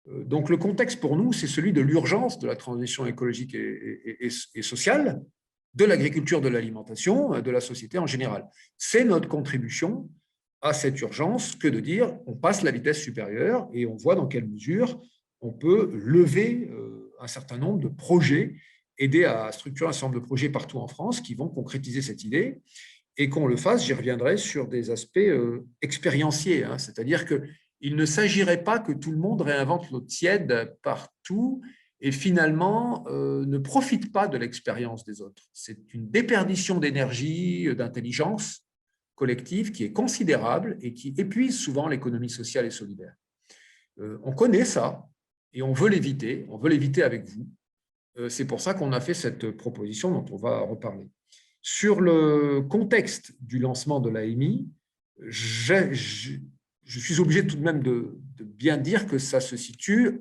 Donc, le contexte pour nous, c'est celui de l'urgence de la transition écologique et sociale, de l'agriculture, de l'alimentation, de la société en général. C'est notre contribution à cette urgence que de dire on passe la vitesse supérieure et on voit dans quelle mesure on peut lever un certain nombre de projets, aider à structurer un certain nombre de projets partout en France qui vont concrétiser cette idée et qu'on le fasse, j'y reviendrai, sur des aspects expérienciés, hein, c'est-à-dire qu'il ne s'agirait pas que tout le monde réinvente l'eau tiède partout et finalement ne profite pas de l'expérience des autres. C'est une déperdition d'énergie, d'intelligence collective qui est considérable et qui épuise souvent l'économie sociale et solidaire. On connaît ça et on veut l'éviter avec vous. C'est pour ça qu'on a fait cette proposition dont on va reparler. Sur le contexte du lancement de l'AMI, je suis obligé tout de même de bien dire que ça se situe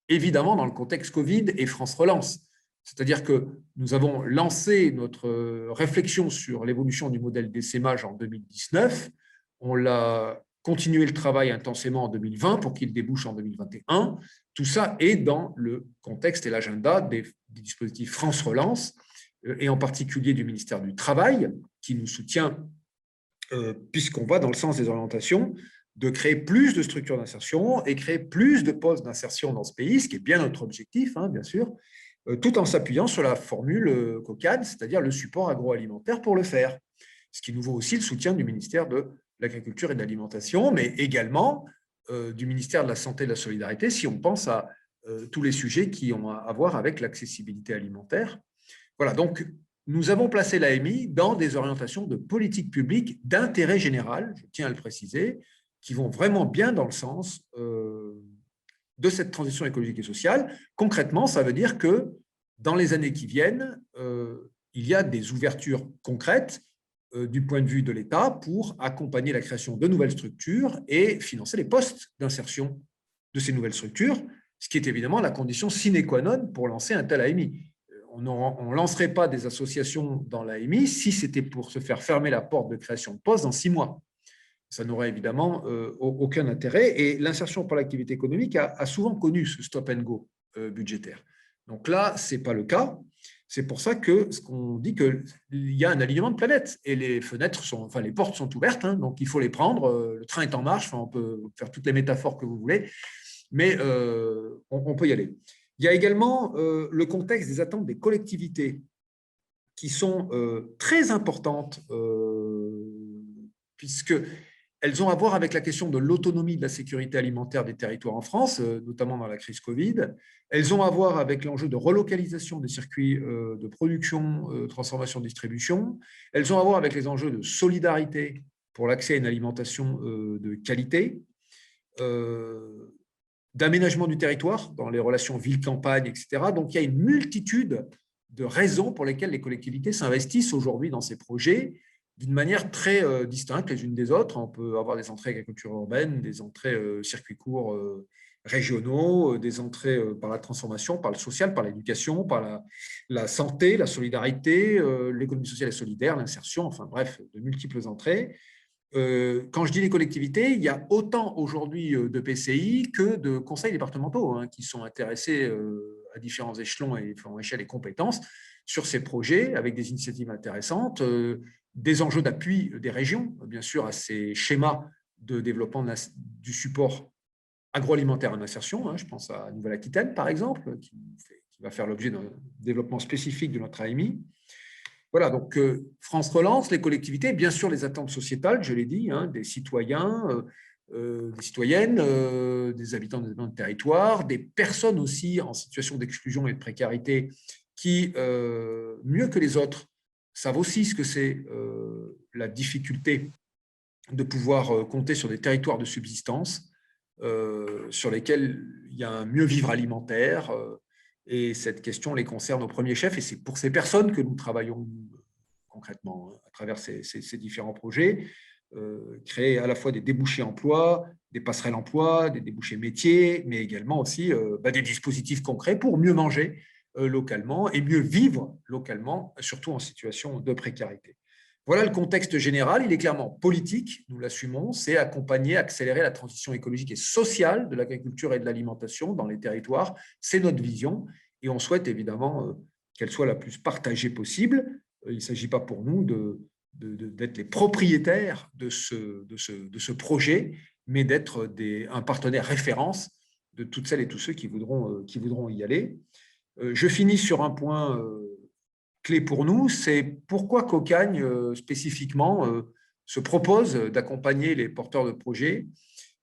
évidemment dans le contexte Covid et France Relance. C'est-à-dire que nous avons lancé notre réflexion sur l'évolution du modèle d'essaimage en 2019. On l'a continué le travail intensément en 2020 pour qu'il débouche en 2021. Tout ça est dans le contexte et l'agenda des dispositifs France Relance, et en particulier du ministère du Travail, qui nous soutient, puisqu'on va dans le sens des orientations de créer plus de structures d'insertion et créer plus de postes d'insertion dans ce pays, ce qui est bien notre objectif, hein, bien sûr, tout en s'appuyant sur la formule COCAD, c'est-à-dire le support agroalimentaire pour le faire. Ce qui nous vaut aussi le soutien du ministère de l'Agriculture et de l'Alimentation, mais également du ministère de la Santé et de la Solidarité, si on pense à tous les sujets qui ont à voir avec l'accessibilité alimentaire. Voilà, donc nous avons placé l'AMI dans des orientations de politique publique d'intérêt général, je tiens à le préciser, qui vont vraiment bien dans le sens de cette transition écologique et sociale. Concrètement, ça veut dire que dans les années qui viennent, il y a des ouvertures concrètes du point de vue de l'État pour accompagner la création de nouvelles structures et financer les postes d'insertion de ces nouvelles structures, ce qui est évidemment la condition sine qua non pour lancer un tel AMI. On ne lancerait pas des associations dans l'AMI si c'était pour se faire fermer la porte de création de postes dans 6 mois. Ça n'aurait évidemment aucun intérêt. Et l'insertion par l'activité économique a souvent connu ce stop-and-go budgétaire. Donc là, ce n'est pas le cas. C'est pour ça qu'on dit qu'il y a un alignement de planètes. Et les fenêtres les portes sont ouvertes, hein, donc il faut les prendre. Le train est en marche, on peut faire toutes les métaphores que vous voulez, mais on peut y aller. Il y a également le contexte des attentes des collectivités qui sont très importantes puisqu'elles ont à voir avec la question de l'autonomie de la sécurité alimentaire des territoires en France, notamment dans la crise Covid. Elles ont à voir avec l'enjeu de relocalisation des circuits de production, transformation, distribution. Elles ont à voir avec les enjeux de solidarité pour l'accès à une alimentation de qualité, d'aménagement du territoire dans les relations ville-campagne, etc. Donc, il y a une multitude de raisons pour lesquelles les collectivités s'investissent aujourd'hui dans ces projets d'une manière très distincte les unes des autres. On peut avoir des entrées agriculture urbaine, des entrées circuits courts régionaux, des entrées par la transformation, par le social, par l'éducation, par la santé, la solidarité, l'économie sociale et solidaire, l'insertion, enfin bref, de multiples entrées. Quand je dis les collectivités, il y a autant aujourd'hui de PCI que de conseils départementaux hein, qui sont intéressés à différents échelons et échelles et compétences sur ces projets avec des initiatives intéressantes, des enjeux d'appui des régions, bien sûr, à ces schémas de développement du support agroalimentaire en insertion. Hein, je pense à Nouvelle-Aquitaine, par exemple, qui va faire l'objet d'un développement spécifique de notre AMI. Voilà, donc France Relance, les collectivités, bien sûr les attentes sociétales, je l'ai dit, hein, des citoyens, des citoyennes, des habitants de territoire, des personnes aussi en situation d'exclusion et de précarité qui, mieux que les autres, savent aussi ce que c'est la difficulté de pouvoir compter sur des territoires de subsistance sur lesquels il y a un mieux vivre alimentaire. Et cette question les concerne au premier chef, et c'est pour ces personnes que nous travaillons concrètement à travers ces différents projets, créer à la fois des débouchés emploi, des passerelles emploi, des débouchés métiers, mais également aussi des dispositifs concrets pour mieux manger localement et mieux vivre localement, surtout en situation de précarité. Voilà le contexte général. Il est clairement politique, nous l'assumons, c'est accompagner, accélérer la transition écologique et sociale de l'agriculture et de l'alimentation dans les territoires. C'est notre vision et on souhaite évidemment qu'elle soit la plus partagée possible. Il ne s'agit pas pour nous d'être les propriétaires de ce projet, mais d'être un partenaire référence de toutes celles et tous ceux qui voudront y aller. Je finis sur un point clé pour nous, c'est pourquoi Cocagne spécifiquement se propose d'accompagner les porteurs de projets.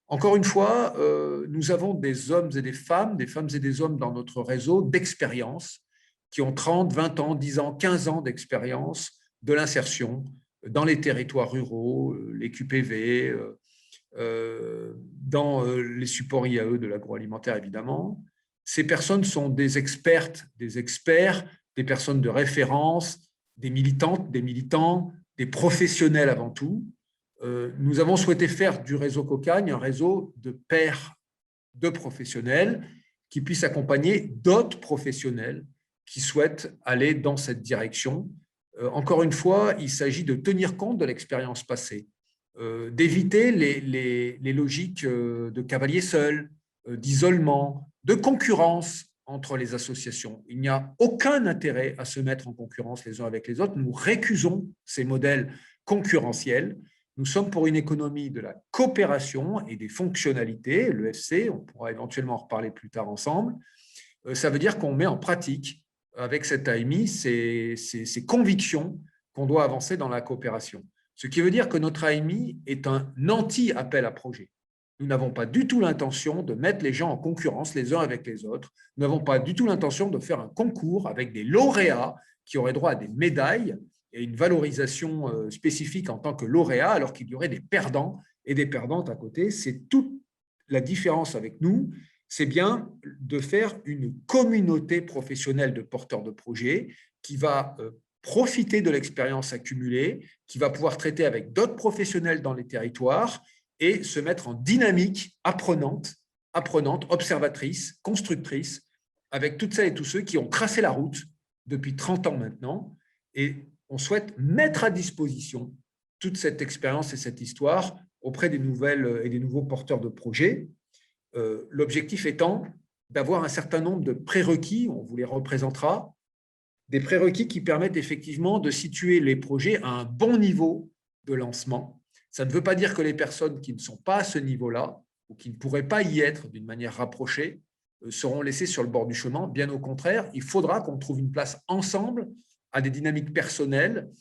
Encore une fois, nous avons des hommes et des femmes et des hommes dans notre réseau d'expérience qui ont 30, 20 ans, 10 ans, 15 ans d'expérience de l'insertion dans les territoires ruraux, les QPV, dans les supports IAE de l'agroalimentaire, évidemment. Ces personnes sont des expertes, des experts, des personnes de référence, des militantes, des militants, des professionnels avant tout. Nous avons souhaité faire du réseau Cocagne un réseau de pairs de professionnels qui puissent accompagner d'autres professionnels qui souhaitent aller dans cette direction. Encore une fois, il s'agit de tenir compte de l'expérience passée, d'éviter les logiques de cavalier seul, d'isolement, de concurrence entre les associations. Il n'y a aucun intérêt à se mettre en concurrence les uns avec les autres. Nous récusons ces modèles concurrentiels. Nous sommes pour une économie de la coopération et des fonctionnalités, l'EFC, on pourra éventuellement en reparler plus tard ensemble. Ça veut dire qu'on met en pratique, avec cette AMI, ces convictions qu'on doit avancer dans la coopération. Ce qui veut dire que notre AMI est un anti-appel à projet. Nous n'avons pas du tout l'intention de mettre les gens en concurrence les uns avec les autres. Nous n'avons pas du tout l'intention de faire un concours avec des lauréats qui auraient droit à des médailles et une valorisation spécifique en tant que lauréat, alors qu'il y aurait des perdants et des perdantes à côté. C'est toute la différence avec nous, c'est bien de faire une communauté professionnelle de porteurs de projets qui va profiter de l'expérience accumulée, qui va pouvoir traiter avec d'autres professionnels dans les territoires et se mettre en dynamique apprenante, observatrice, constructrice, avec toutes celles et tous ceux qui ont tracé la route depuis 30 ans maintenant. Et on souhaite mettre à disposition toute cette expérience et cette histoire auprès des nouvelles et des nouveaux porteurs de projets. L'objectif étant d'avoir un certain nombre de prérequis, on vous les représentera, des prérequis qui permettent effectivement de situer les projets à un bon niveau de lancement. Ça ne veut pas dire que les personnes qui ne sont pas à ce niveau-là ou qui ne pourraient pas y être d'une manière rapprochée seront laissées sur le bord du chemin. Bien au contraire, il faudra qu'on trouve une place ensemble à des dynamiques personnelles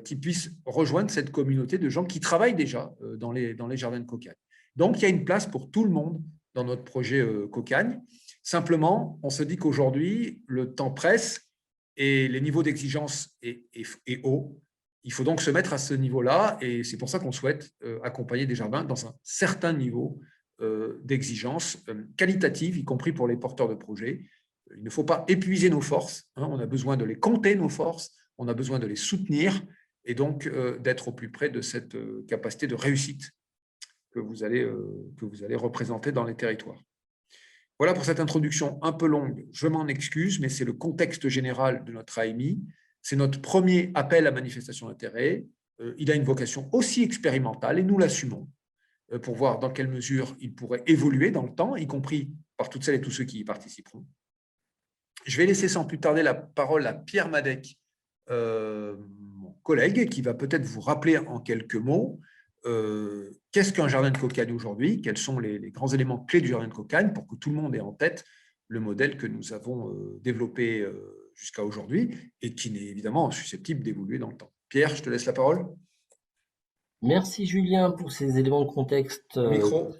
qui puissent rejoindre cette communauté de gens qui travaillent déjà dans les jardins de Cocagne. Donc, il y a une place pour tout le monde dans notre projet Cocagne. Simplement, on se dit qu'aujourd'hui, le temps presse et les niveaux d'exigence est haut. Il faut donc se mettre à ce niveau-là et c'est pour ça qu'on souhaite accompagner des jardins dans un certain niveau d'exigence qualitative, y compris pour les porteurs de projets. Il ne faut pas épuiser nos forces, hein, on a besoin de les compter, nos forces, on a besoin de les soutenir et donc d'être au plus près de cette capacité de réussite que vous allez représenter dans les territoires. Voilà pour cette introduction un peu longue, je m'en excuse, mais c'est le contexte général de notre AMI. C'est notre premier appel à manifestation d'intérêt. Il a une vocation aussi expérimentale et nous l'assumons pour voir dans quelle mesure il pourrait évoluer dans le temps, y compris par toutes celles et tous ceux qui y participeront. Je vais laisser sans plus tarder la parole à Pierre Madec, mon collègue, qui va peut-être vous rappeler en quelques mots qu'est-ce qu'un jardin de Cocagne aujourd'hui, quels sont les grands éléments clés du jardin de Cocagne pour que tout le monde ait en tête le modèle que nous avons développé jusqu'à aujourd'hui et qui n'est évidemment susceptible d'évoluer dans le temps. Pierre, je te laisse la parole. Merci Julien pour ces éléments de contexte. Micro.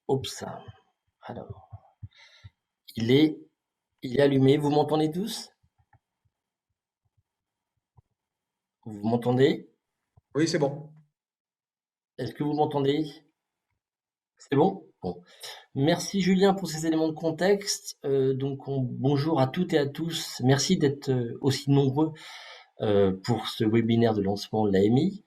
Oups. Alors, il est allumé. Vous m'entendez tous? Vous m'entendez? Oui, c'est bon. Est-ce que vous m'entendez? C'est bon? Bon. Merci Julien pour ces éléments de contexte. Bonjour à toutes et à tous. Merci d'être aussi nombreux pour ce webinaire de lancement de l'AMI.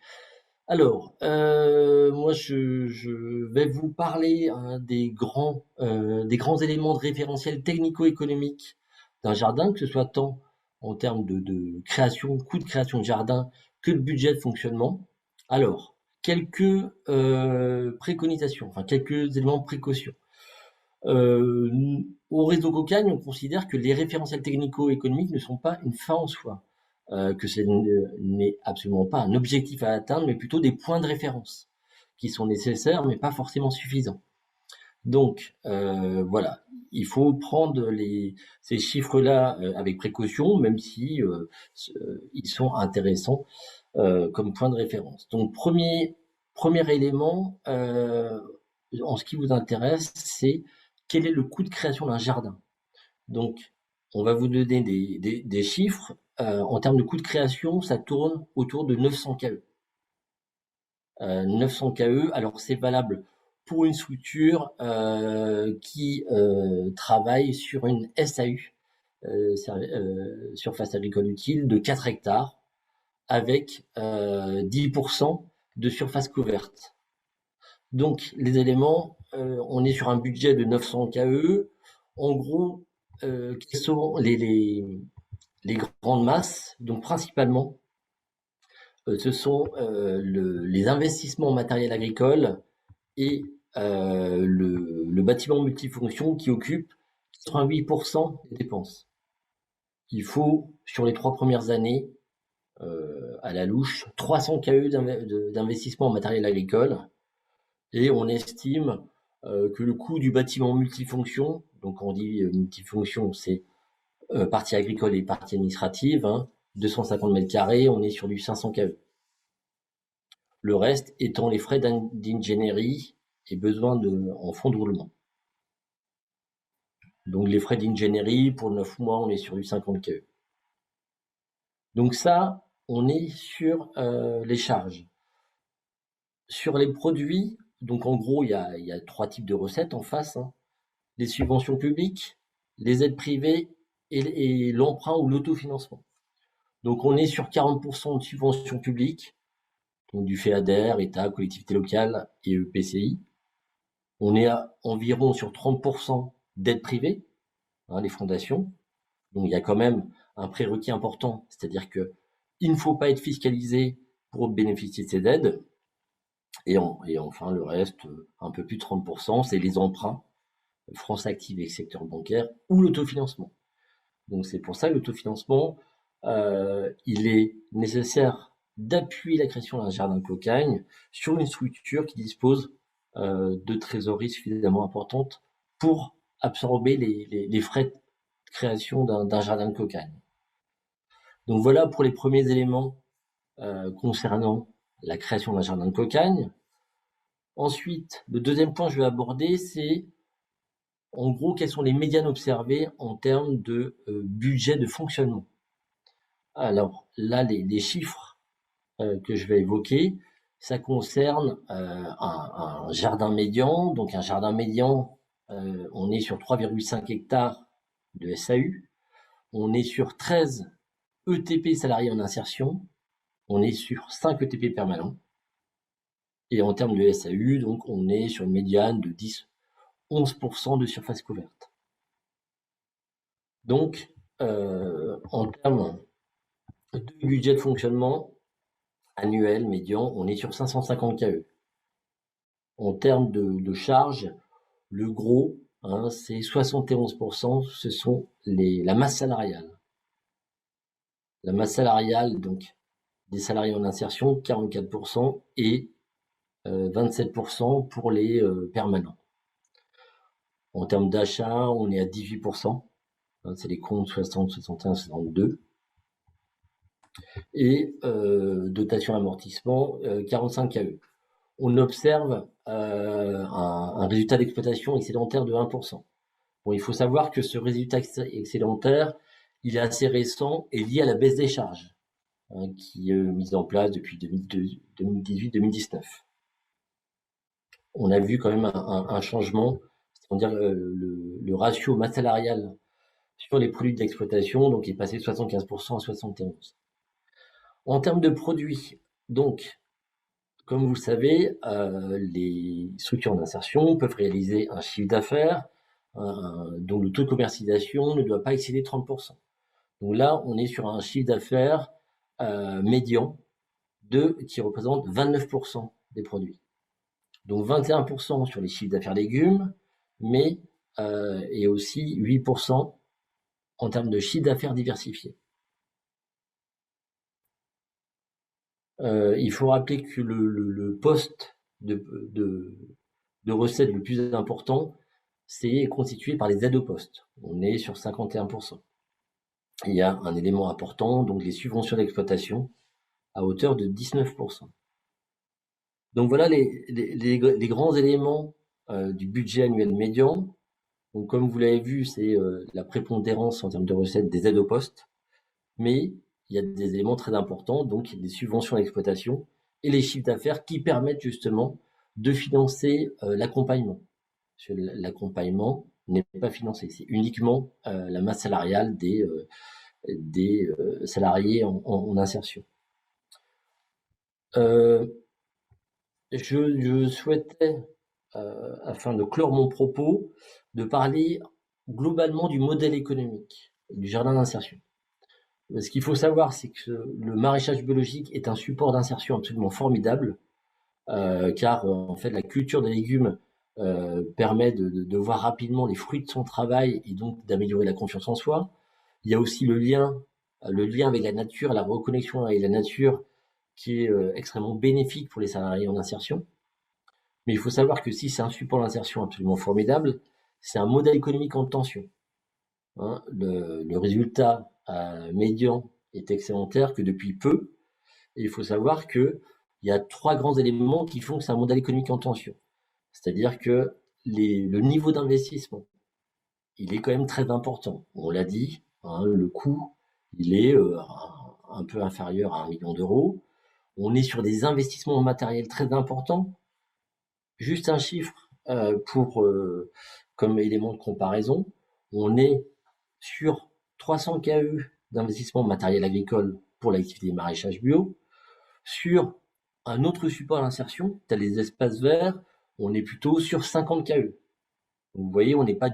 Alors, moi, je vais vous parler des grands éléments de référentiel technico-économique d'un jardin, que ce soit tant en termes de création, coût de création de jardin, que le budget de fonctionnement. Alors, quelques préconisations, enfin quelques éléments de précaution. Au réseau Cocagne, on considère que les référentiels technico-économiques ne sont pas une fin en soi, que ce n'est absolument pas un objectif à atteindre, mais plutôt des points de référence qui sont nécessaires, mais pas forcément suffisants. Donc, voilà, il faut prendre ces chiffres-là avec précaution, même si ils sont intéressants comme point de référence. Donc, premier élément, en ce qui vous intéresse, c'est quel est le coût de création d'un jardin. Donc, on va vous donner des chiffres. En termes de coût de création, ça tourne autour de 900 KE. 900 KE, alors c'est valable pour une structure qui travaille sur une SAU, surface agricole utile, de 4 hectares, avec 10% de surface couverte. Donc, les éléments, on est sur un budget de 900 KE. En gros, quelles sont les grandes masses? Donc, principalement, ce sont les investissements en matériel agricole et le bâtiment multifonction qui occupe 88% des dépenses. Il faut, sur les 3 premières années, à la louche, 300 KE d'investissement en matériel agricole. Et on estime que le coût du bâtiment multifonction, donc quand on dit multifonction, c'est partie agricole et partie administrative, 250 mètres carrés, on est sur du 500 KE. Le reste étant les frais d'ingénierie et besoin en fonds de roulement. Donc les frais d'ingénierie, pour 9 mois, on est sur du 50 KE. Donc ça, on est sur les charges. Sur les produits, donc en gros, il y a 3 types de recettes en face. Les subventions publiques, les aides privées et l'emprunt ou l'autofinancement. Donc on est sur 40% de subventions publiques, donc du FEADER, État, collectivités locales et EPCI. On est à environ sur 30% d'aides privées, les fondations. Donc il y a quand même un prérequis important, c'est-à-dire que il ne faut pas être fiscalisé pour bénéficier de ces aides. Et enfin le reste, un peu plus de 30%, c'est les emprunts, France Active et le secteur bancaire, ou l'autofinancement. Donc c'est pour ça que l'autofinancement, il est nécessaire d'appuyer la création d'un jardin de cocagne sur une structure qui dispose de trésorerie suffisamment importante pour absorber les frais de création d'un jardin de cocagne. Donc voilà pour les premiers éléments concernant la création d'un jardin de cocagne. Ensuite, le deuxième point que je vais aborder, c'est en gros quels sont les médianes observés en termes de budget de fonctionnement. Alors là, les chiffres que je vais évoquer, ça concerne un jardin médian. Donc un jardin médian, on est sur 3,5 hectares de SAU. On est sur 13 ETP salariés en insertion. On est sur 5 ETP permanents. Et en termes de SAU, donc on est sur une médiane de 10-11% de surface couverte. Donc, en termes de budget de fonctionnement annuel médian, on est sur 550 KE. En termes de charges, le gros, c'est 71%, ce sont la masse salariale. La masse salariale, donc, des salariés en insertion, 44%, et 27% pour les permanents. En termes d'achat, on est à 18%. C'est les comptes 60, 61, 62. Et dotation amortissement, 45 KE. On observe un résultat d'exploitation excédentaire de 1%. Bon, il faut savoir que ce résultat excédentaire, il est assez récent et lié à la baisse des charges, qui est mise en place depuis 2018-2019. On a vu quand même un changement, c'est-à-dire le ratio masse salariale sur les produits d'exploitation, donc est passé de 75% à 71%. En termes de produits, donc, comme vous le savez, les structures d'insertion peuvent réaliser un chiffre d'affaires dont le taux de commercialisation ne doit pas excéder 30%. Donc là, on est sur un chiffre d'affaires médian qui représente 29% des produits. Donc 21% sur les chiffres d'affaires légumes, mais et aussi 8% en termes de chiffre d'affaires diversifié. Il faut rappeler que le poste de recettes le plus important, c'est constitué par les aides au poste. On est sur 51%. Il y a un élément important, donc les subventions d'exploitation, à hauteur de 19%. Donc voilà les grands éléments du budget annuel médian. Donc comme vous l'avez vu, c'est la prépondérance en termes de recettes des aides au poste, mais il y a des éléments très importants, donc des subventions d'exploitation et les chiffres d'affaires qui permettent justement de financer l'accompagnement. L'accompagnement n'est pas financé, c'est uniquement la masse salariale des salariés en insertion. Je souhaitais, afin de clore mon propos, de parler globalement du modèle économique du jardin d'insertion. Ce qu'il faut savoir, c'est que le maraîchage biologique est un support d'insertion absolument formidable, car en fait la culture des légumes permet de voir rapidement les fruits de son travail et donc d'améliorer la confiance en soi. Il y a aussi le lien avec la nature, la reconnexion avec la nature qui est extrêmement bénéfique pour les salariés en insertion. Mais il faut savoir que si c'est un support d'insertion absolument formidable, c'est un modèle économique en tension. Hein, le résultat médian est excédentaire que depuis peu. Et il faut savoir qu'il y a 3 grands éléments qui font que c'est un modèle économique en tension. C'est-à-dire que le niveau d'investissement, il est quand même très important. On l'a dit, hein, le coût, il est un peu inférieur à 1 million d'euros. On est sur des investissements matériels très importants. Juste un chiffre comme élément de comparaison, on est sur 300 KE d'investissement matériel agricole pour l'activité maraîchage bio. Sur un autre support d'insertion, tel les espaces verts, on est plutôt sur 50 KE. Vous voyez, on n'est pas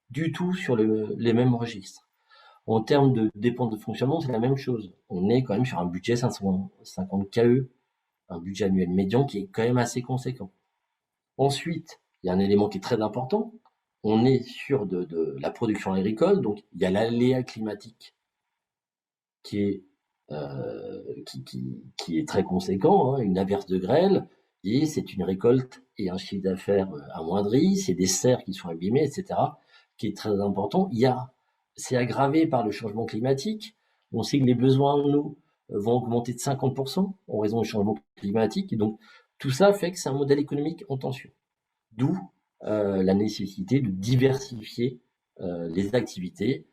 du tout sur les mêmes registres. En termes de dépenses de fonctionnement, c'est la même chose. On est quand même sur un budget 550 KE, un budget annuel médian qui est quand même assez conséquent. Ensuite, il y a un élément qui est très important. On est sur de la production agricole, donc il y a l'aléa climatique qui est très conséquent, hein, une averse de grêle, et c'est une récolte et un chiffre d'affaires amoindri, c'est des serres qui sont abîmées, etc., qui est très important. C'est aggravé par le changement climatique. On sait que les besoins en eau vont augmenter de 50% en raison du changement climatique. Et donc, tout ça fait que c'est un modèle économique en tension. D'où la nécessité de diversifier les activités.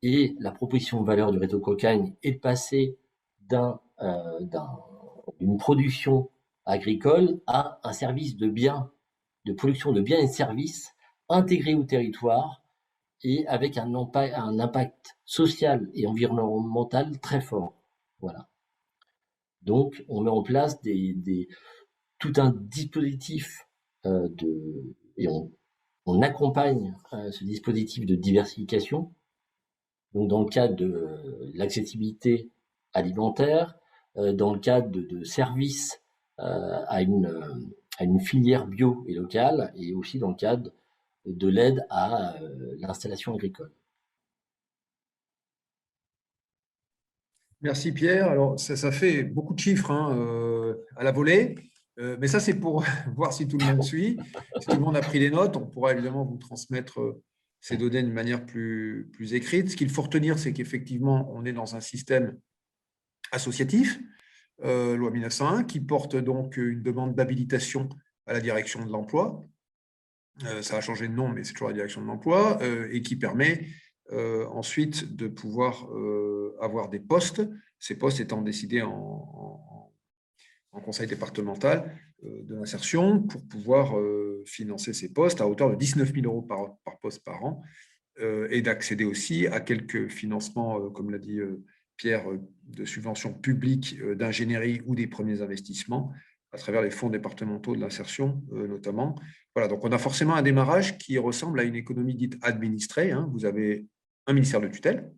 Et la proposition de valeur du réseau Cocagne est de passer d'une production agricole à un service de biens, de production de biens et de services intégrés au territoire et avec un impact social et environnemental très fort. Voilà. Donc, on met en place tout un dispositif et on accompagne ce dispositif de diversification. Donc, dans le cadre de l'accessibilité alimentaire, dans le cadre de services à une filière bio et locale, et aussi dans le cadre de l'aide à l'installation agricole. Merci Pierre. Alors, ça fait beaucoup de chiffres hein, à la volée, mais ça, c'est pour voir si tout le monde suit. Si tout le monde a pris des notes, on pourra évidemment vous transmettre ces données d'une manière plus écrite. Ce qu'il faut retenir, c'est qu'effectivement, on est dans un système associatif, loi 1901, qui porte donc une demande d'habilitation à la direction de l'emploi. Ça a changé de nom, mais c'est toujours la direction de l'emploi, et qui permet ensuite de pouvoir avoir des postes, ces postes étant décidés en conseil départemental de l'insertion pour pouvoir financer ces postes à hauteur de 19 000 euros par poste par an, et d'accéder aussi à quelques financements, comme l'a dit Pierre, de subventions publiques d'ingénierie ou des premiers investissements à travers les fonds départementaux de l'insertion notamment. Voilà, donc on a forcément un démarrage qui ressemble à une économie dite administrée. Hein. Vous avez un ministère de tutelle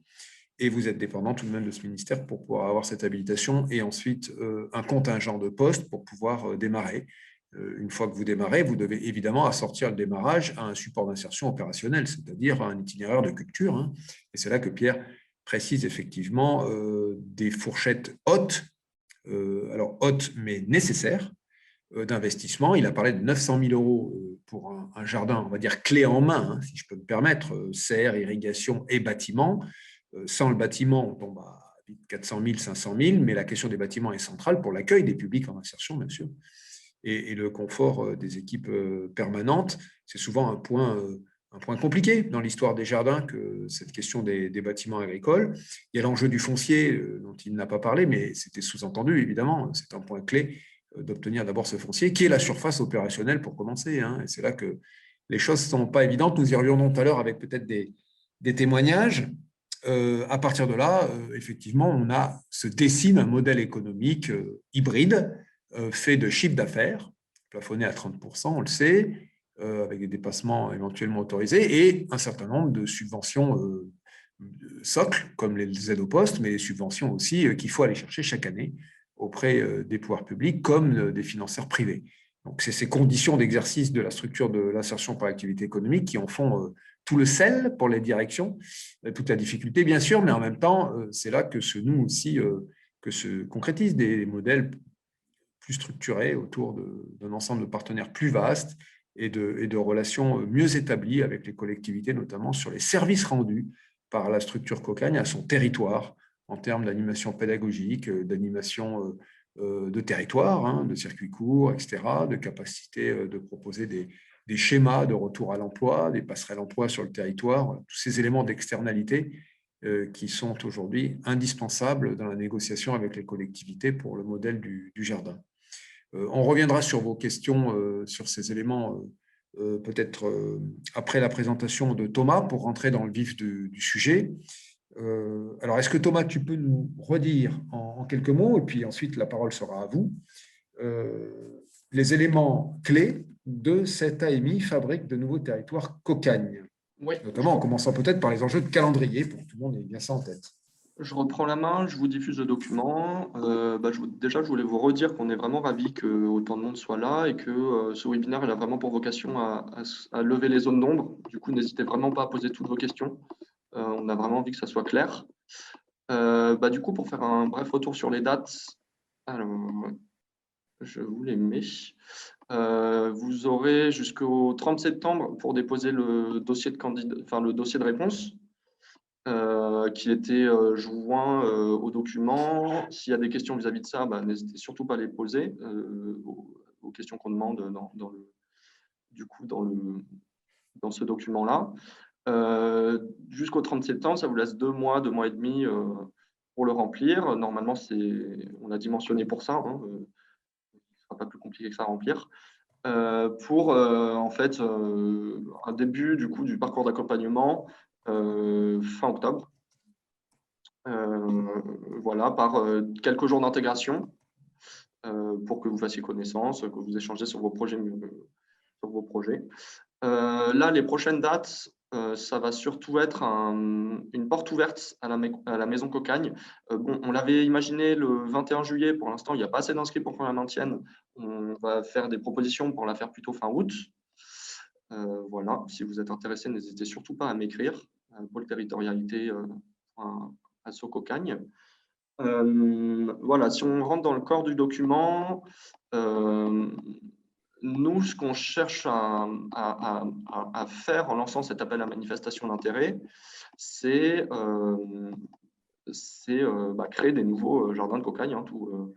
et vous êtes dépendant tout de même de ce ministère pour pouvoir avoir cette habilitation et ensuite un contingent de postes pour pouvoir démarrer. Une fois que vous démarrez, vous devez évidemment assortir le démarrage à un support d'insertion opérationnel, c'est-à-dire à un itinéraire de culture, hein. Et c'est là que Pierre précise effectivement des fourchettes hautes, alors hautes mais nécessaires, d'investissement. Il a parlé de 900 000 euros pour un jardin, on va dire clé en main, hein, si je peux me permettre, serre, irrigation et bâtiment. Sans le bâtiment, on tombe à 400 000, 500 000, mais la question des bâtiments est centrale pour l'accueil des publics en insertion, bien sûr. Et le confort des équipes permanentes, c'est souvent un point compliqué dans l'histoire des jardins que cette question des bâtiments agricoles. Il y a l'enjeu du foncier dont il n'a pas parlé, mais c'était sous-entendu, évidemment. C'est un point clé d'obtenir d'abord ce foncier, qui est la surface opérationnelle pour commencer, hein. Et c'est là que les choses ne sont pas évidentes. Nous y reviendrons tout à l'heure avec peut-être des témoignages. À partir de là, effectivement, se dessine un modèle économique hybride fait de chiffre d'affaires, plafonné à 30%, on le sait, avec des dépassements éventuellement autorisés, et un certain nombre de subventions socles, comme les aides au poste, mais les subventions aussi qu'il faut aller chercher chaque année auprès des pouvoirs publics comme des financeurs privés. Donc, c'est ces conditions d'exercice de la structure de l'insertion par activité économique qui en font tout le sel pour les directions, toute la difficulté, bien sûr, mais en même temps, c'est là que se nouent aussi, que se concrétisent des modèles plus structurés autour d'un ensemble de partenaires plus vastes et de relations mieux établies avec les collectivités, notamment sur les services rendus par la structure Cocagne à son territoire en termes d'animation pédagogique, d'animation de territoire, hein, de circuits courts, etc., de capacité de proposer des schémas de retour à l'emploi, des passerelles emploi sur le territoire, tous ces éléments d'externalité qui sont aujourd'hui indispensables dans la négociation avec les collectivités pour le modèle du jardin. On reviendra sur vos questions, sur ces éléments, peut-être après la présentation de Thomas, pour rentrer dans le vif du sujet. Alors, est-ce que Thomas, tu peux nous redire en quelques mots, et puis ensuite la parole sera à vous, les éléments clés de cette AMI Fabrique de nouveaux territoires Cocagne, Oui, notamment en commençant peut-être par les enjeux de calendrier, pour que tout le monde ait bien ça en tête. je reprends la main, je vous diffuse le document. Déjà, je voulais vous redire qu'on est vraiment ravis que autant de monde soit là et que ce webinaire il a vraiment pour vocation à lever les zones d'ombre. Du coup, n'hésitez vraiment pas à poser toutes vos questions. On a vraiment envie que ça soit clair. Du coup, pour faire un bref retour sur les dates, alors, je vous les mets. Vous aurez jusqu'au 30 septembre pour déposer le dossier le dossier de réponse. Qui était joint au document. S'il y a des questions vis-à-vis de ça, n'hésitez surtout pas à les poser aux questions qu'on demande dans ce document-là. Jusqu'au 30 septembre, ça vous laisse 2 mois et demi pour le remplir. Normalement, on a dimensionné pour ça. Hein, ce ne sera pas plus compliqué que ça à remplir. Pour en fait un début du parcours d'accompagnement fin octobre. Voilà, par quelques jours d'intégration pour que vous fassiez connaissance, que vous échangez sur vos projets. Là, les prochaines dates, ça va surtout être une porte ouverte à la maison Cocagne. On l'avait imaginé le 21 juillet. Pour l'instant, il n'y a pas assez d'inscrits pour qu'on la maintienne. On va faire des propositions pour la faire plutôt fin août. Voilà, si vous êtes intéressé, n'hésitez surtout pas à m'écrire pôle-territorialité@sococagne. Voilà, si on rentre dans le corps du document, nous, ce qu'on cherche à faire en lançant cet appel à manifestation d'intérêt, c'est créer des nouveaux jardins de Cocagne, hein, tout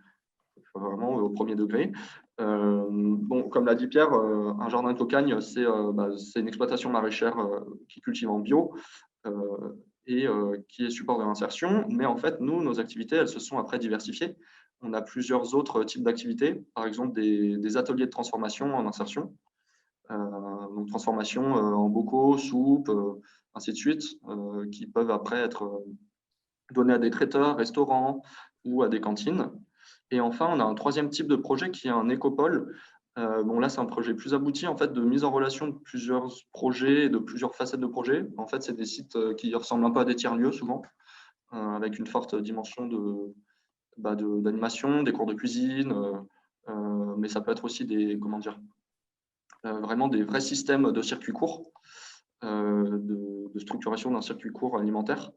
vraiment au premier degré. Comme l'a dit Pierre, un jardin de Cocagne, c'est une exploitation maraîchère qui cultive en bio et qui est support de l'insertion. Mais en fait, nos activités, elles se sont après diversifiées. On a plusieurs autres types d'activités, par exemple des ateliers de transformation en insertion, donc transformation en bocaux, soupes, ainsi de suite, qui peuvent après être donnés à des traiteurs, restaurants ou à des cantines. Et enfin, on a un troisième type de projet qui est un écopole. Là, c'est un projet plus abouti en fait, de mise en relation de plusieurs projets et de plusieurs facettes de projets. En fait, c'est des sites qui ressemblent un peu à des tiers-lieux souvent, avec une forte dimension d'animation, des cours de cuisine, mais ça peut être aussi vraiment des vrais systèmes de circuits courts, de structuration d'un circuit court alimentaire.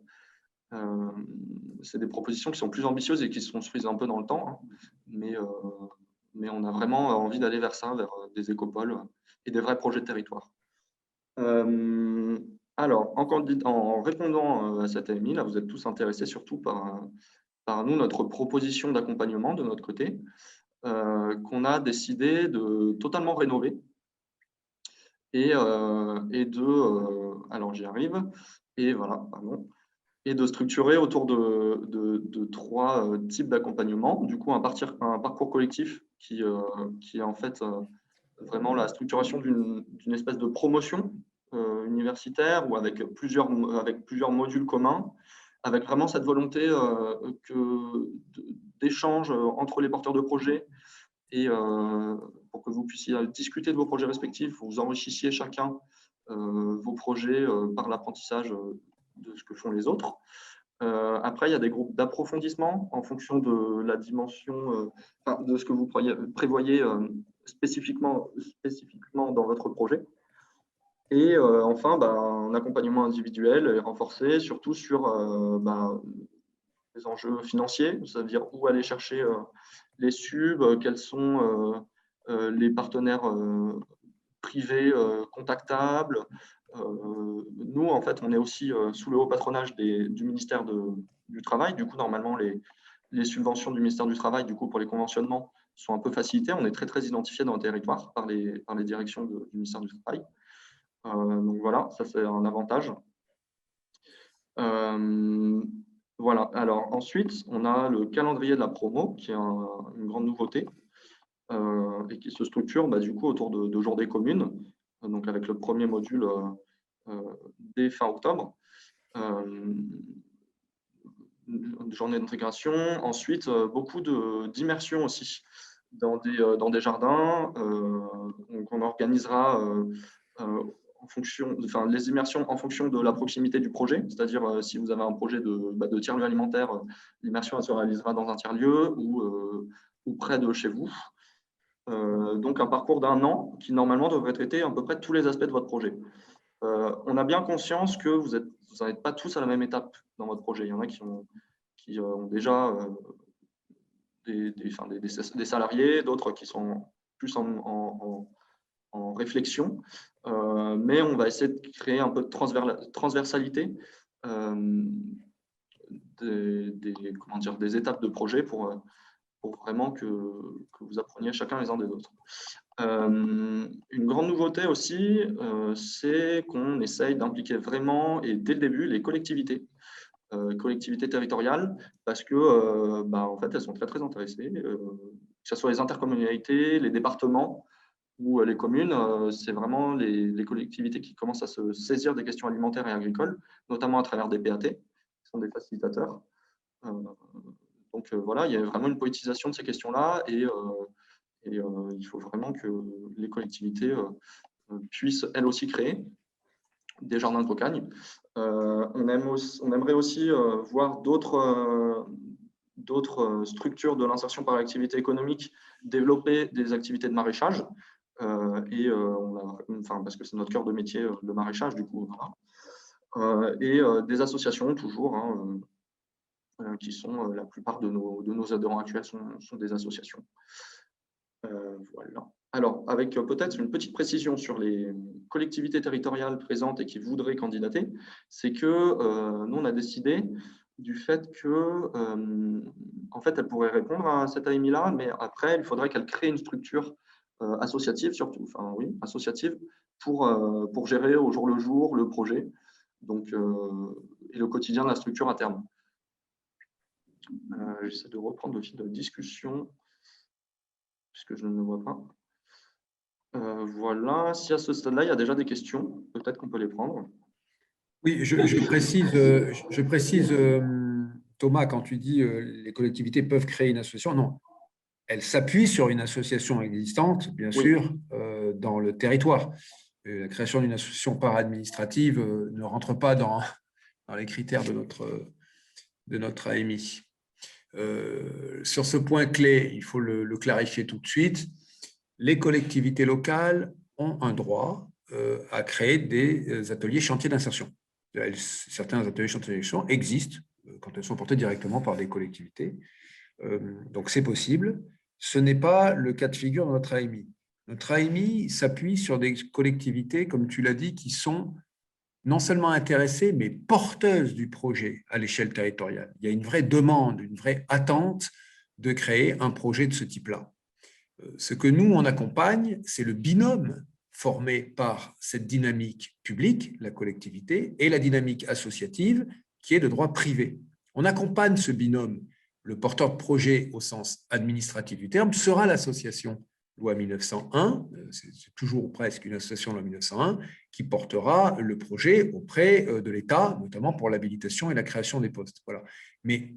C'est des propositions qui sont plus ambitieuses et qui se construisent un peu dans le temps, hein, mais on a vraiment envie d'aller vers ça, vers des écopoles et des vrais projets de territoire. Alors, en répondant à cette AMI, là, vous êtes tous intéressés surtout par nous, notre proposition d'accompagnement de notre côté, qu'on a décidé de totalement rénover alors j'y arrive, et voilà, pardon, et de structurer autour de trois types d'accompagnement. Du coup, un parcours collectif qui est en fait vraiment la structuration d'une espèce de promotion universitaire ou avec plusieurs modules communs, avec vraiment cette volonté d'échange entre les porteurs de projets et pour que vous puissiez discuter de vos projets respectifs, vous enrichissiez chacun vos projets par l'apprentissage de ce que font les autres. Après, il y a des groupes d'approfondissement en fonction de la dimension, de ce que vous prévoyez spécifiquement dans votre projet. Et enfin, un accompagnement individuel et renforcé, surtout sur les enjeux financiers, c'est-à-dire où aller chercher les subs, quels sont les partenaires privés contactables. Nous, en fait, on est aussi sous le haut patronage du ministère du Travail. Du coup, normalement, les subventions du ministère du Travail, du coup, pour les conventionnements, sont un peu facilitées. On est très, très identifié dans le territoire par les directions du ministère du Travail. Donc voilà, ça c'est un avantage. Voilà. Alors ensuite, on a le calendrier de la promo, qui est une grande nouveauté et qui se structure du coup autour de journées communes, donc avec le premier module dès fin octobre. Journée d'intégration. Ensuite, beaucoup d'immersion aussi dans des jardins. Donc on organisera les immersions en fonction de la proximité du projet, c'est-à-dire si vous avez un projet de tiers-lieu alimentaire, l'immersion se réalisera dans un tiers-lieu ou près de chez vous. Donc un parcours d'1 an qui normalement devrait traiter à peu près tous les aspects de votre projet. On a bien conscience que vous n'êtes pas tous à la même étape dans votre projet. Il y en a qui ont déjà des salariés, d'autres qui sont plus en réflexion, mais on va essayer de créer un peu de transversalité des étapes de projet pour vraiment que vous appreniez chacun les uns des autres. Une grande nouveauté aussi, c'est qu'on essaye d'impliquer vraiment et dès le début les collectivités territoriales, parce que en fait elles sont très très intéressées, que ce soit les intercommunalités, les départements ou les communes, c'est vraiment les collectivités qui commencent à se saisir des questions alimentaires et agricoles, notamment à travers des PAT, qui sont des facilitateurs. Donc voilà, il y a vraiment une politisation de ces questions-là et il faut vraiment que les collectivités puissent elles aussi créer des jardins de cocagne. On aimerait aussi voir d'autres structures de l'insertion par l'activité économique développer des activités de maraîchage. Parce que c'est notre cœur de métier, le maraîchage, du coup. Voilà. Et des associations, toujours, qui sont la plupart de nos adhérents actuels sont des associations. Voilà. Alors, avec peut-être une petite précision sur les collectivités territoriales présentes et qui voudraient candidater, c'est que nous, on a décidé du fait que, en fait, elles pourraient répondre à cette AMI-là, mais après, il faudrait qu'elles créent une structure associative, surtout, associative, pour gérer au jour le jour le projet, donc, et le quotidien de la structure à terme. J'essaie de reprendre le fil de discussion, puisque je ne le vois pas. Voilà, si à ce stade-là, il y a déjà des questions, peut-être qu'on peut les prendre. Oui, je précise Thomas, quand tu dis les collectivités peuvent créer une association, non, elles s'appuient sur une association existante, bien sûr, dans le territoire. La création d'une association para-administrative ne rentre pas dans les critères de de notre AMI. Sur ce point clé, il faut le clarifier tout de suite, les collectivités locales ont un droit à créer des ateliers chantiers d'insertion. Certains ateliers chantiers d'insertion existent quand elles sont portées directement par des collectivités. Donc, c'est possible. Ce n'est pas le cas de figure de notre AMI. Notre AMI s'appuie sur des collectivités, comme tu l'as dit, qui sont non seulement intéressées, mais porteuses du projet à l'échelle territoriale. Il y a une vraie demande, une vraie attente de créer un projet de ce type-là. Ce que nous, on accompagne, c'est le binôme formé par cette dynamique publique, la collectivité, et la dynamique associative, qui est de droit privé. On accompagne ce binôme. Le porteur de projet, au sens administratif du terme, sera l'association loi 1901, c'est toujours presque une association loi 1901, qui portera le projet auprès de l'État, notamment pour l'habilitation et la création des postes. Voilà. Mais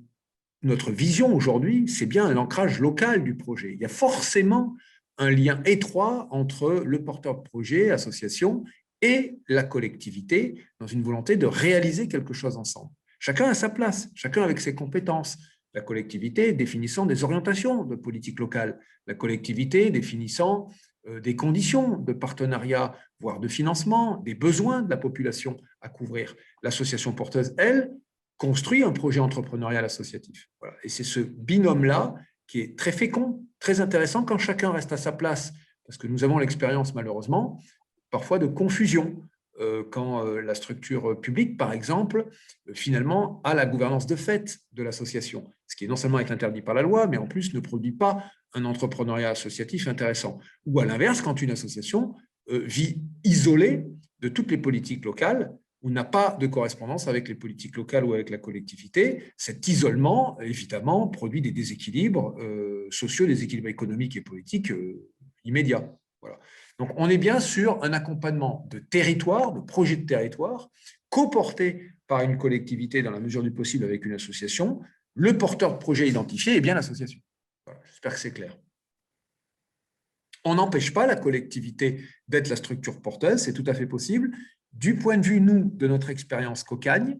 notre vision aujourd'hui, c'est bien un ancrage local du projet. Il y a forcément un lien étroit entre le porteur de projet, association, et la collectivité dans une volonté de réaliser quelque chose ensemble. Chacun à sa place, chacun avec ses compétences. La collectivité définissant des orientations de politique locale, la collectivité définissant des conditions de partenariat, voire de financement, des besoins de la population à couvrir. L'association porteuse, elle, construit un projet entrepreneurial associatif. Voilà. Et c'est ce binôme-là qui est très fécond, très intéressant quand chacun reste à sa place, parce que nous avons l'expérience, malheureusement, parfois de confusion, quand la structure publique, par exemple, finalement, a la gouvernance de fait de l'association, ce qui est non seulement est interdit par la loi, mais en plus ne produit pas un entrepreneuriat associatif intéressant. Ou à l'inverse, quand une association vit isolée de toutes les politiques locales, ou n'a pas de correspondance avec les politiques locales ou avec la collectivité, cet isolement, évidemment, produit des déséquilibres sociaux, des déséquilibres économiques et politiques immédiats. Voilà. Donc, on est bien sur un accompagnement de territoire, de projet de territoire, coporté par une collectivité dans la mesure du possible avec une association. Le porteur de projet identifié est bien l'association. Voilà, j'espère que c'est clair. On n'empêche pas la collectivité d'être la structure porteuse, c'est tout à fait possible. Du point de vue, nous, de notre expérience Cocagne,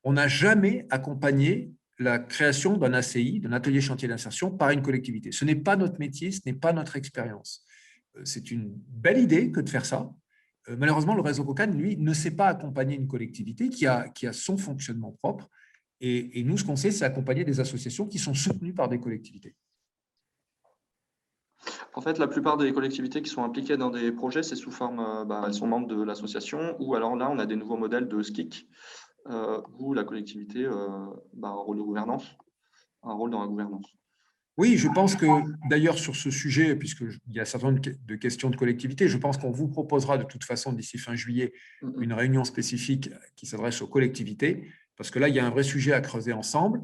on n'a jamais accompagné la création d'un ACI, d'un atelier chantier d'insertion, par une collectivité. Ce n'est pas notre métier, ce n'est pas notre expérience. C'est une belle idée que de faire ça. Malheureusement, le réseau Cocagne, lui, ne sait pas accompagner une collectivité qui a son fonctionnement propre. Et nous, ce qu'on sait, c'est accompagner des associations qui sont soutenues par des collectivités. En fait, la plupart des collectivités qui sont impliquées dans des projets, c'est sous forme, elles sont membres de l'association, ou alors là, on a des nouveaux modèles de SKIC, où la collectivité a un rôle de gouvernance, un rôle dans la gouvernance. Oui, je pense que d'ailleurs sur ce sujet, puisqu'il y a un certain nombre de questions de collectivité, je pense qu'on vous proposera de toute façon d'ici fin juillet une réunion spécifique qui s'adresse aux collectivités, parce que là, il y a un vrai sujet à creuser ensemble.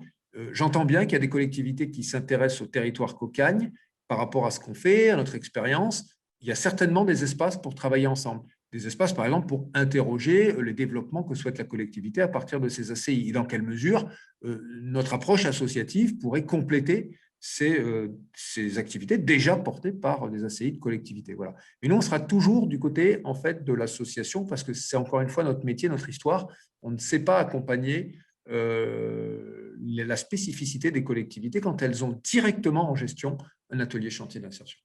J'entends bien qu'il y a des collectivités qui s'intéressent au territoire Cocagne par rapport à ce qu'on fait, à notre expérience. Il y a certainement des espaces pour travailler ensemble. Des espaces, par exemple, pour interroger les développements que souhaite la collectivité à partir de ces ACI. Et dans quelle mesure notre approche associative pourrait compléter ces activités déjà portées par des ACI de collectivité. Voilà. Mais nous, on sera toujours du côté en fait, de l'association parce que c'est encore une fois notre métier, notre histoire. On ne sait pas accompagner la spécificité des collectivités quand elles ont directement en gestion un atelier chantier d'insertion.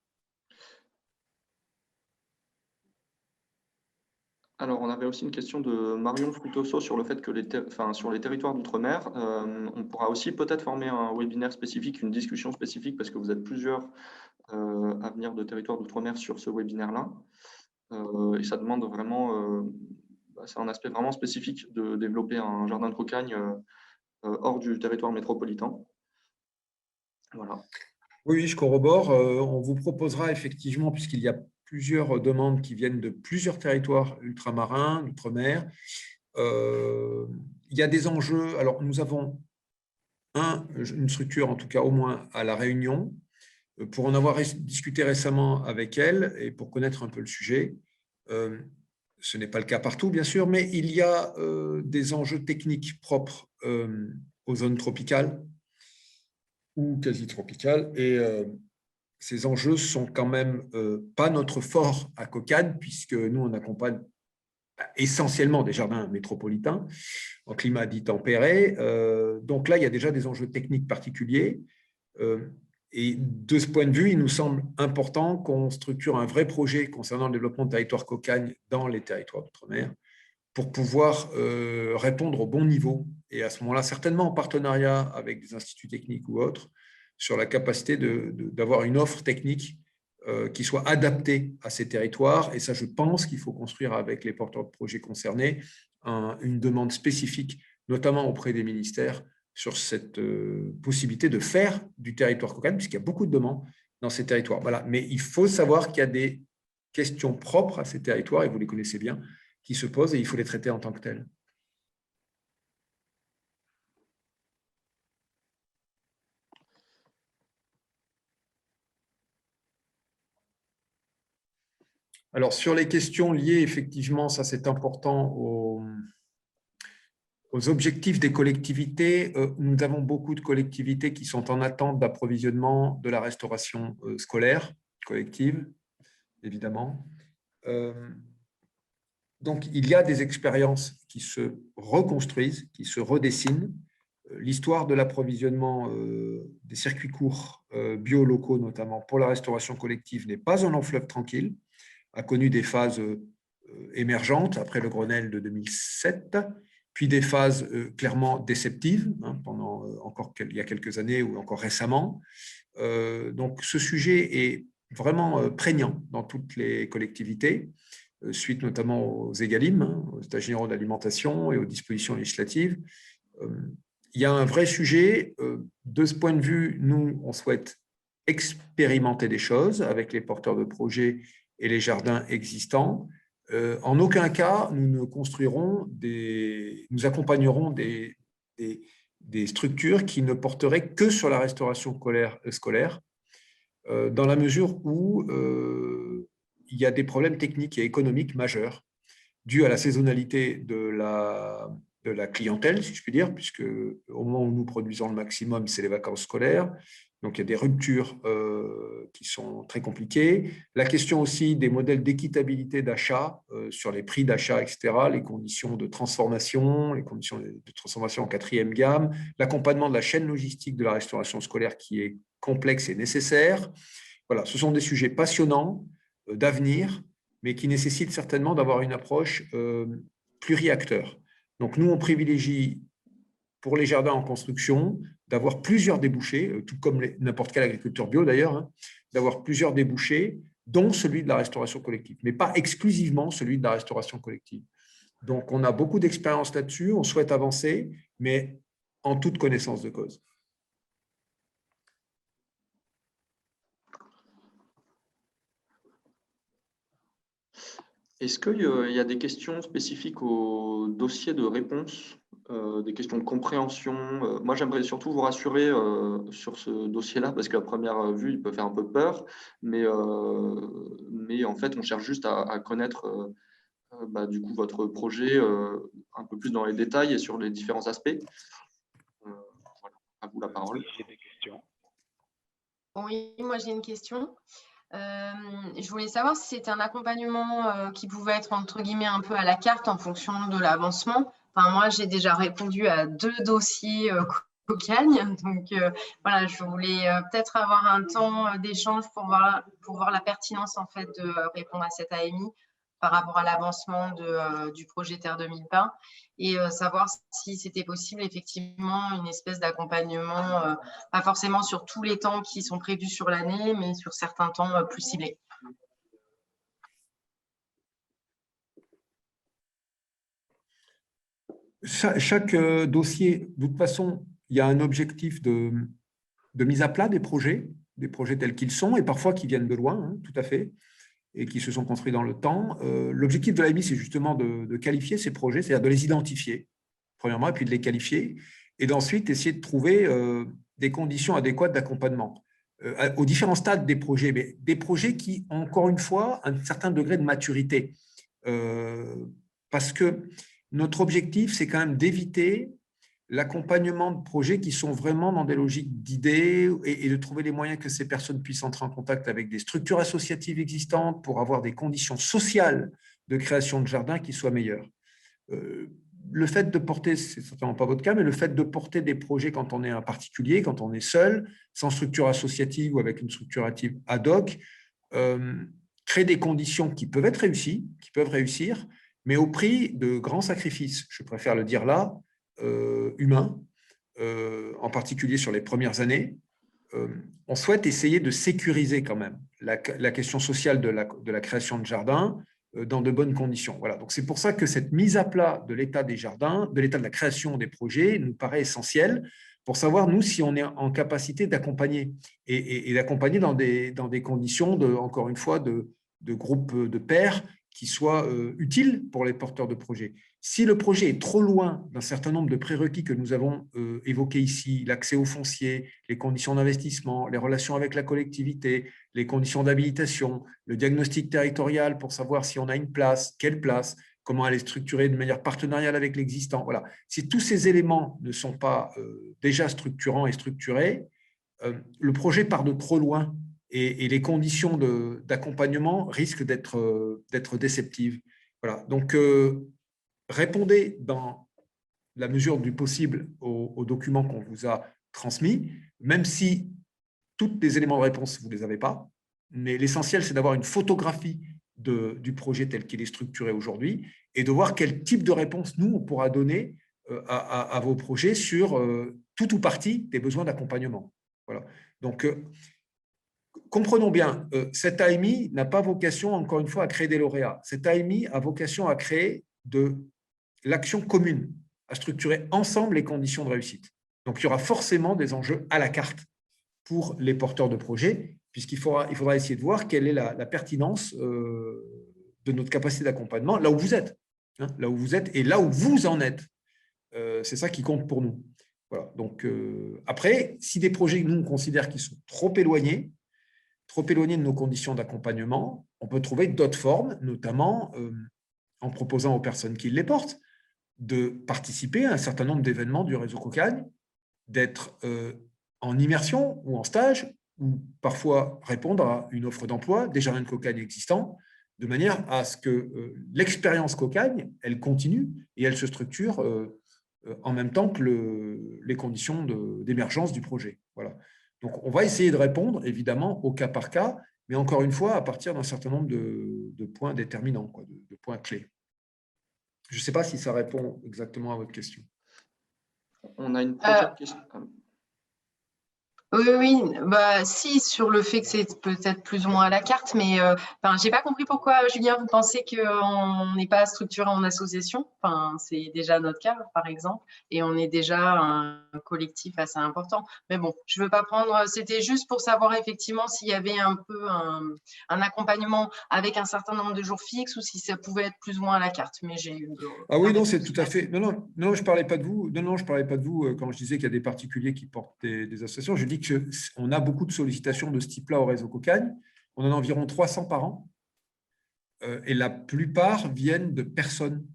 Alors, on avait aussi une question de Marion Frutoso sur le fait que sur les territoires d'outre-mer, on pourra aussi peut-être former un webinaire spécifique, une discussion spécifique, parce que vous êtes plusieurs à venir de territoires d'outre-mer sur ce webinaire-là. Et ça demande vraiment, c'est un aspect vraiment spécifique de développer un jardin de Cocagne hors du territoire métropolitain. Voilà. Oui, je corrobore. On vous proposera effectivement, puisqu'il y a plusieurs demandes qui viennent de plusieurs territoires ultramarins, d'outre-mer. Il y a des enjeux. Alors, nous avons une structure, en tout cas au moins à La Réunion, pour en avoir discuté récemment avec elle et pour connaître un peu le sujet. Ce n'est pas le cas partout, bien sûr, mais il y a des enjeux techniques propres aux zones tropicales ou quasi tropicales. Et ces enjeux sont quand même pas notre fort à Cocagne, puisque nous, on accompagne essentiellement des jardins métropolitains, en climat dit tempéré. Donc là, il y a déjà des enjeux techniques particuliers. Et de ce point de vue, il nous semble important qu'on structure un vrai projet concernant le développement de territoires cocagne dans les territoires d'outre-mer pour pouvoir répondre au bon niveau. Et à ce moment-là, certainement en partenariat avec des instituts techniques ou autres, sur la capacité d'avoir une offre technique qui soit adaptée à ces territoires. Et ça, je pense qu'il faut construire avec les porteurs de projets concernés une demande spécifique, notamment auprès des ministères, sur cette possibilité de faire du territoire cocagne, puisqu'il y a beaucoup de demandes dans ces territoires. Voilà. Mais il faut savoir qu'il y a des questions propres à ces territoires, et vous les connaissez bien, qui se posent, et il faut les traiter en tant que tels. Alors, sur les questions liées, effectivement, ça c'est important, aux objectifs des collectivités. Nous avons beaucoup de collectivités qui sont en attente d'approvisionnement de la restauration scolaire collective, évidemment. Donc, il y a des expériences qui se reconstruisent, qui se redessinent. L'histoire de l'approvisionnement des circuits courts bio-locaux, notamment pour la restauration collective, n'est pas un long fleuve tranquille, a connu des phases émergentes après le Grenelle de 2007, puis des phases clairement déceptives, pendant encore il y a quelques années ou encore récemment. Donc, ce sujet est vraiment prégnant dans toutes les collectivités, suite notamment aux EGalim, aux États généraux d'alimentation et aux dispositions législatives. Il y a un vrai sujet. De ce point de vue, nous, on souhaite expérimenter des choses avec les porteurs de projets et les jardins existants. En aucun cas, nous accompagnerons des structures qui ne porteraient que sur la restauration scolaire, dans la mesure où il y a des problèmes techniques et économiques majeurs dus à la saisonnalité de la clientèle, si je puis dire, puisque au moment où nous produisons le maximum, c'est les vacances scolaires. Donc, il y a des ruptures qui sont très compliquées. La question aussi des modèles d'équitabilité d'achat sur les prix d'achat, etc., les conditions de transformation, les conditions de transformation en quatrième gamme, l'accompagnement de la chaîne logistique de la restauration scolaire qui est complexe et nécessaire. Voilà, ce sont des sujets passionnants, d'avenir, mais qui nécessitent certainement d'avoir une approche pluri-acteurs. Donc, nous, on privilégie, pour les jardins en construction, d'avoir plusieurs débouchés, tout comme n'importe quelle agriculture bio d'ailleurs, d'avoir plusieurs débouchés, dont celui de la restauration collective, mais pas exclusivement celui de la restauration collective. Donc, on a beaucoup d'expérience là-dessus, on souhaite avancer, mais en toute connaissance de cause. Est-ce qu'il y a des questions spécifiques au dossier de réponse, des questions de compréhension? Moi, j'aimerais surtout vous rassurer sur ce dossier-là, parce qu'à première vue, il peut faire un peu peur, mais en fait, on cherche juste à connaître du coup, votre projet un peu plus dans les détails et sur les différents aspects. Voilà, à vous la parole. J'ai des questions. Oui, moi j'ai une question. Je voulais savoir si c'était un accompagnement qui pouvait être entre guillemets un peu à la carte en fonction de l'avancement. Enfin, moi, j'ai déjà répondu à 2 dossiers cocagne. Donc, voilà, je voulais peut-être avoir un temps d'échange pour voir la pertinence en fait de répondre à cette AMI par rapport à l'avancement du projet Terre 2020 et savoir si c'était possible effectivement une espèce d'accompagnement, pas forcément sur tous les temps qui sont prévus sur l'année, mais sur certains temps plus ciblés. Chaque dossier, de toute façon, il y a un objectif de mise à plat des projets tels qu'ils sont, et parfois qui viennent de loin, tout à fait, et qui se sont construits dans le temps. L'objectif de l'AMI, c'est justement de qualifier ces projets, c'est-à-dire de les identifier, premièrement, et puis de les qualifier, et d'ensuite essayer de trouver des conditions adéquates d'accompagnement aux différents stades des projets, mais des projets qui ont, encore une fois, un certain degré de maturité. Parce que notre objectif, c'est quand même d'éviter l'accompagnement de projets qui sont vraiment dans des logiques d'idées et de trouver les moyens que ces personnes puissent entrer en contact avec des structures associatives existantes pour avoir des conditions sociales de création de jardins qui soit meilleure. Le fait de porter, c'est certainement pas votre cas, mais le fait de porter des projets quand on est un particulier, quand on est seul, sans structure associative ou avec une structure ad hoc, crée des conditions qui peuvent être réussies, qui peuvent réussir, mais au prix de grands sacrifices, je préfère le dire là, humains, en particulier sur les premières années. On souhaite essayer de sécuriser quand même la question sociale de la création de jardins dans de bonnes conditions. Voilà. Donc c'est pour ça que cette mise à plat de l'état des jardins, de l'état de la création des projets, nous paraît essentielle pour savoir, nous, si on est en capacité d'accompagner et d'accompagner dans des conditions, encore une fois, de groupes de pairs qui soient utiles pour les porteurs de projets. Si le projet est trop loin d'un certain nombre de prérequis que nous avons évoqués ici, l'accès au foncier, les conditions d'investissement, les relations avec la collectivité, les conditions d'habilitation, le diagnostic territorial pour savoir si on a une place, quelle place, comment elle est structurée de manière partenariale avec l'existant. Voilà. Si tous ces éléments ne sont pas déjà structurants et structurés, le projet part de trop loin et les conditions d'accompagnement risquent d'être déceptives. Voilà. Donc, répondez dans la mesure du possible aux documents qu'on vous a transmis, même si tous les éléments de réponse, vous ne les avez pas. Mais l'essentiel, c'est d'avoir une photographie du projet tel qu'il est structuré aujourd'hui et de voir quel type de réponse, nous, on pourra donner à vos projets sur tout ou partie des besoins d'accompagnement. Voilà. Donc, comprenons bien, cette AMI n'a pas vocation, encore une fois, à créer des lauréats. Cette AMI a vocation à créer de l'action commune, à structurer ensemble les conditions de réussite. Donc, il y aura forcément des enjeux à la carte pour les porteurs de projets, puisqu'il faudra essayer de voir quelle est la pertinence de notre capacité d'accompagnement là où vous êtes, hein, là où vous êtes et là où vous en êtes. C'est ça qui compte pour nous. Voilà. Donc, après, si des projets, nous, on considère qu'ils sont trop éloignés de nos conditions d'accompagnement, on peut trouver d'autres formes, notamment en proposant aux personnes qui les portent de participer à un certain nombre d'événements du réseau Cocagne, d'être en immersion ou en stage, ou parfois répondre à une offre d'emploi des jardins de Cocagne existants, de manière à ce que l'expérience Cocagne, elle continue et elle se structure en même temps que les conditions d'émergence du projet. Voilà. Donc, on va essayer de répondre, évidemment, au cas par cas, mais encore une fois, à partir d'un certain nombre de points déterminants, quoi, de points clés. Je ne sais pas si ça répond exactement à votre question. On a une prochaine question. Oui, bah, si, sur le fait que c'est peut-être plus ou moins à la carte, mais j'ai pas compris pourquoi, Julien, vous pensez qu'on n'est pas structuré en association. C'est déjà notre cas, par exemple, et on est déjà un collectif assez important. Mais bon, je veux pas prendre, c'était juste pour savoir effectivement s'il y avait un peu un accompagnement avec un certain nombre de jours fixes ou si ça pouvait être plus ou moins à la carte. Mais j'ai eu Ah oui, non, c'est tout à fait. Non, je parlais pas de vous. Non, je parlais pas de vous quand je disais qu'il y a des particuliers qui portent des associations. Je dis qu'on a beaucoup de sollicitations de ce type-là au réseau Cocagne. On en a environ 300 par an. Et la plupart viennent de personnes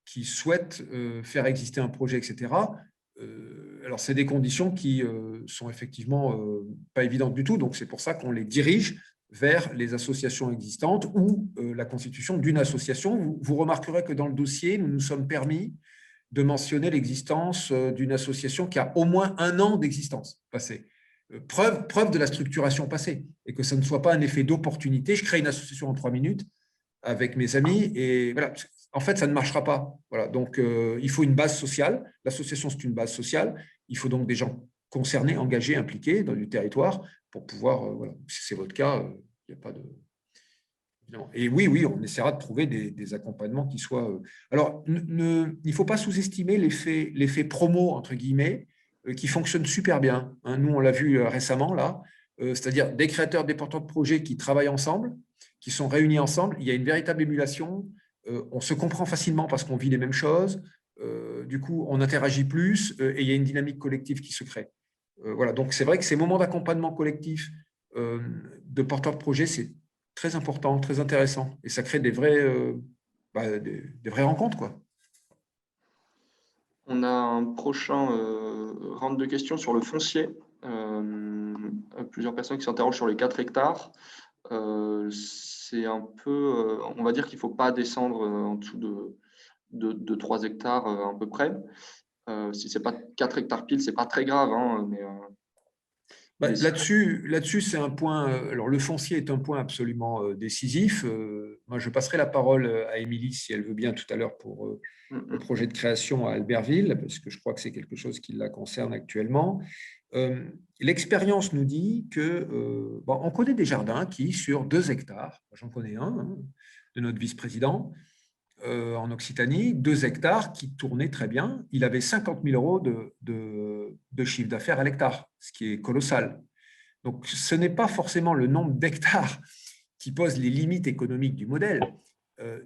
qui souhaitent faire exister un projet, etc. Alors, c'est des conditions qui sont effectivement pas évidentes du tout. Donc, c'est pour ça qu'on les dirige vers les associations existantes ou la constitution d'une association. Vous remarquerez que dans le dossier, nous nous sommes permis de mentionner l'existence d'une association qui a au moins 1 an d'existence passée. Preuve de la structuration passée et que ça ne soit pas un effet d'opportunité. Je crée une association en 3 minutes avec mes amis et voilà. En fait, ça ne marchera pas. Voilà. Donc, il faut une base sociale. L'association, c'est une base sociale. Il faut donc des gens concernés, engagés, impliqués dans du territoire pour pouvoir, voilà. Si c'est votre cas, il n'y a pas de… Et oui, on essaiera de trouver des accompagnements qui soient… Alors, il ne faut pas sous-estimer l'effet promo, entre guillemets, qui fonctionne super bien. Hein. Nous, on l'a vu récemment, là, c'est-à-dire des créateurs, des porteurs de projets qui travaillent ensemble, qui sont réunis ensemble. Il y a une véritable émulation. On se comprend facilement parce qu'on vit les mêmes choses. Du coup, on interagit plus et il y a une dynamique collective qui se crée. Voilà. Donc, c'est vrai que ces moments d'accompagnement collectif de porteurs de projets, c'est très important, très intéressant. Et ça crée des vraies rencontres, quoi. On a un prochain round de questions sur le foncier. Plusieurs personnes qui s'interrogent sur les 4 hectares. c'est un peu, on va dire qu'il ne faut pas descendre en dessous de 3 hectares à peu près. Si ce n'est pas 4 hectares pile, ce n'est pas très grave, hein, mais Là-dessus, c'est un point. Alors, le foncier est un point absolument décisif. Moi, je passerai la parole à Émilie, si elle veut bien, tout à l'heure pour le projet de création à Albertville, parce que je crois que c'est quelque chose qui la concerne actuellement. L'expérience nous dit que on connaît des jardins qui, sur 2 hectares, j'en connais un de notre vice-président en Occitanie, 2 hectares qui tournaient très bien. Il avait 50 000 euros de chiffre d'affaires à l'hectare, ce qui est colossal. Donc, ce n'est pas forcément le nombre d'hectares qui pose les limites économiques du modèle.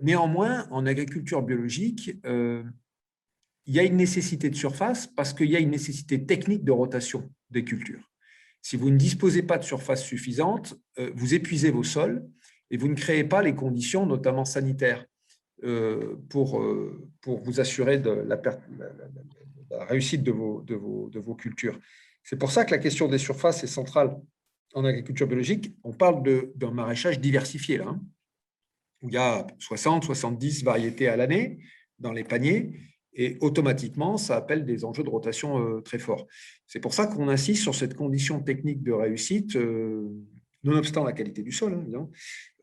Néanmoins, en agriculture biologique, il y a une nécessité de surface parce qu'il y a une nécessité technique de rotation des cultures. Si vous ne disposez pas de surface suffisante, vous épuisez vos sols et vous ne créez pas les conditions, notamment sanitaires, pour vous assurer de la réussite de vos cultures. C'est pour ça que la question des surfaces est centrale en agriculture biologique. On parle d'un maraîchage diversifié, là, où il y a 60, 70 variétés à l'année dans les paniers, et automatiquement, ça appelle des enjeux de rotation très forts. C'est pour ça qu'on insiste sur cette condition technique de réussite, nonobstant la qualité du sol,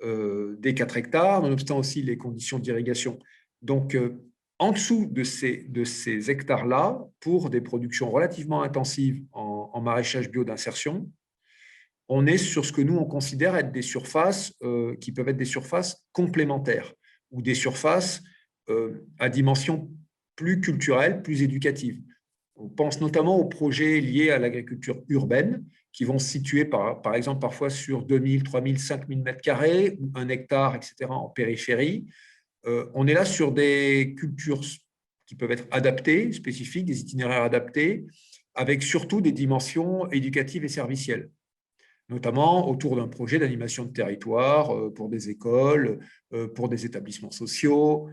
des 4 hectares, nonobstant aussi les conditions d'irrigation. Donc, en dessous de ces hectares-là, pour des productions relativement intensives en maraîchage bio d'insertion, on est sur ce que nous, on considère être des surfaces qui peuvent être des surfaces complémentaires ou des surfaces à dimension plus culturelle, plus éducative. On pense notamment aux projets liés à l'agriculture urbaine qui vont se situer, par exemple, parfois sur 2000, 3000, 5000 mètres carrés ou 1 hectare, etc., en périphérie. On est là sur des cultures qui peuvent être adaptées, spécifiques, des itinéraires adaptés, avec surtout des dimensions éducatives et servicielles, notamment autour d'un projet d'animation de territoire pour des écoles, pour des établissements sociaux,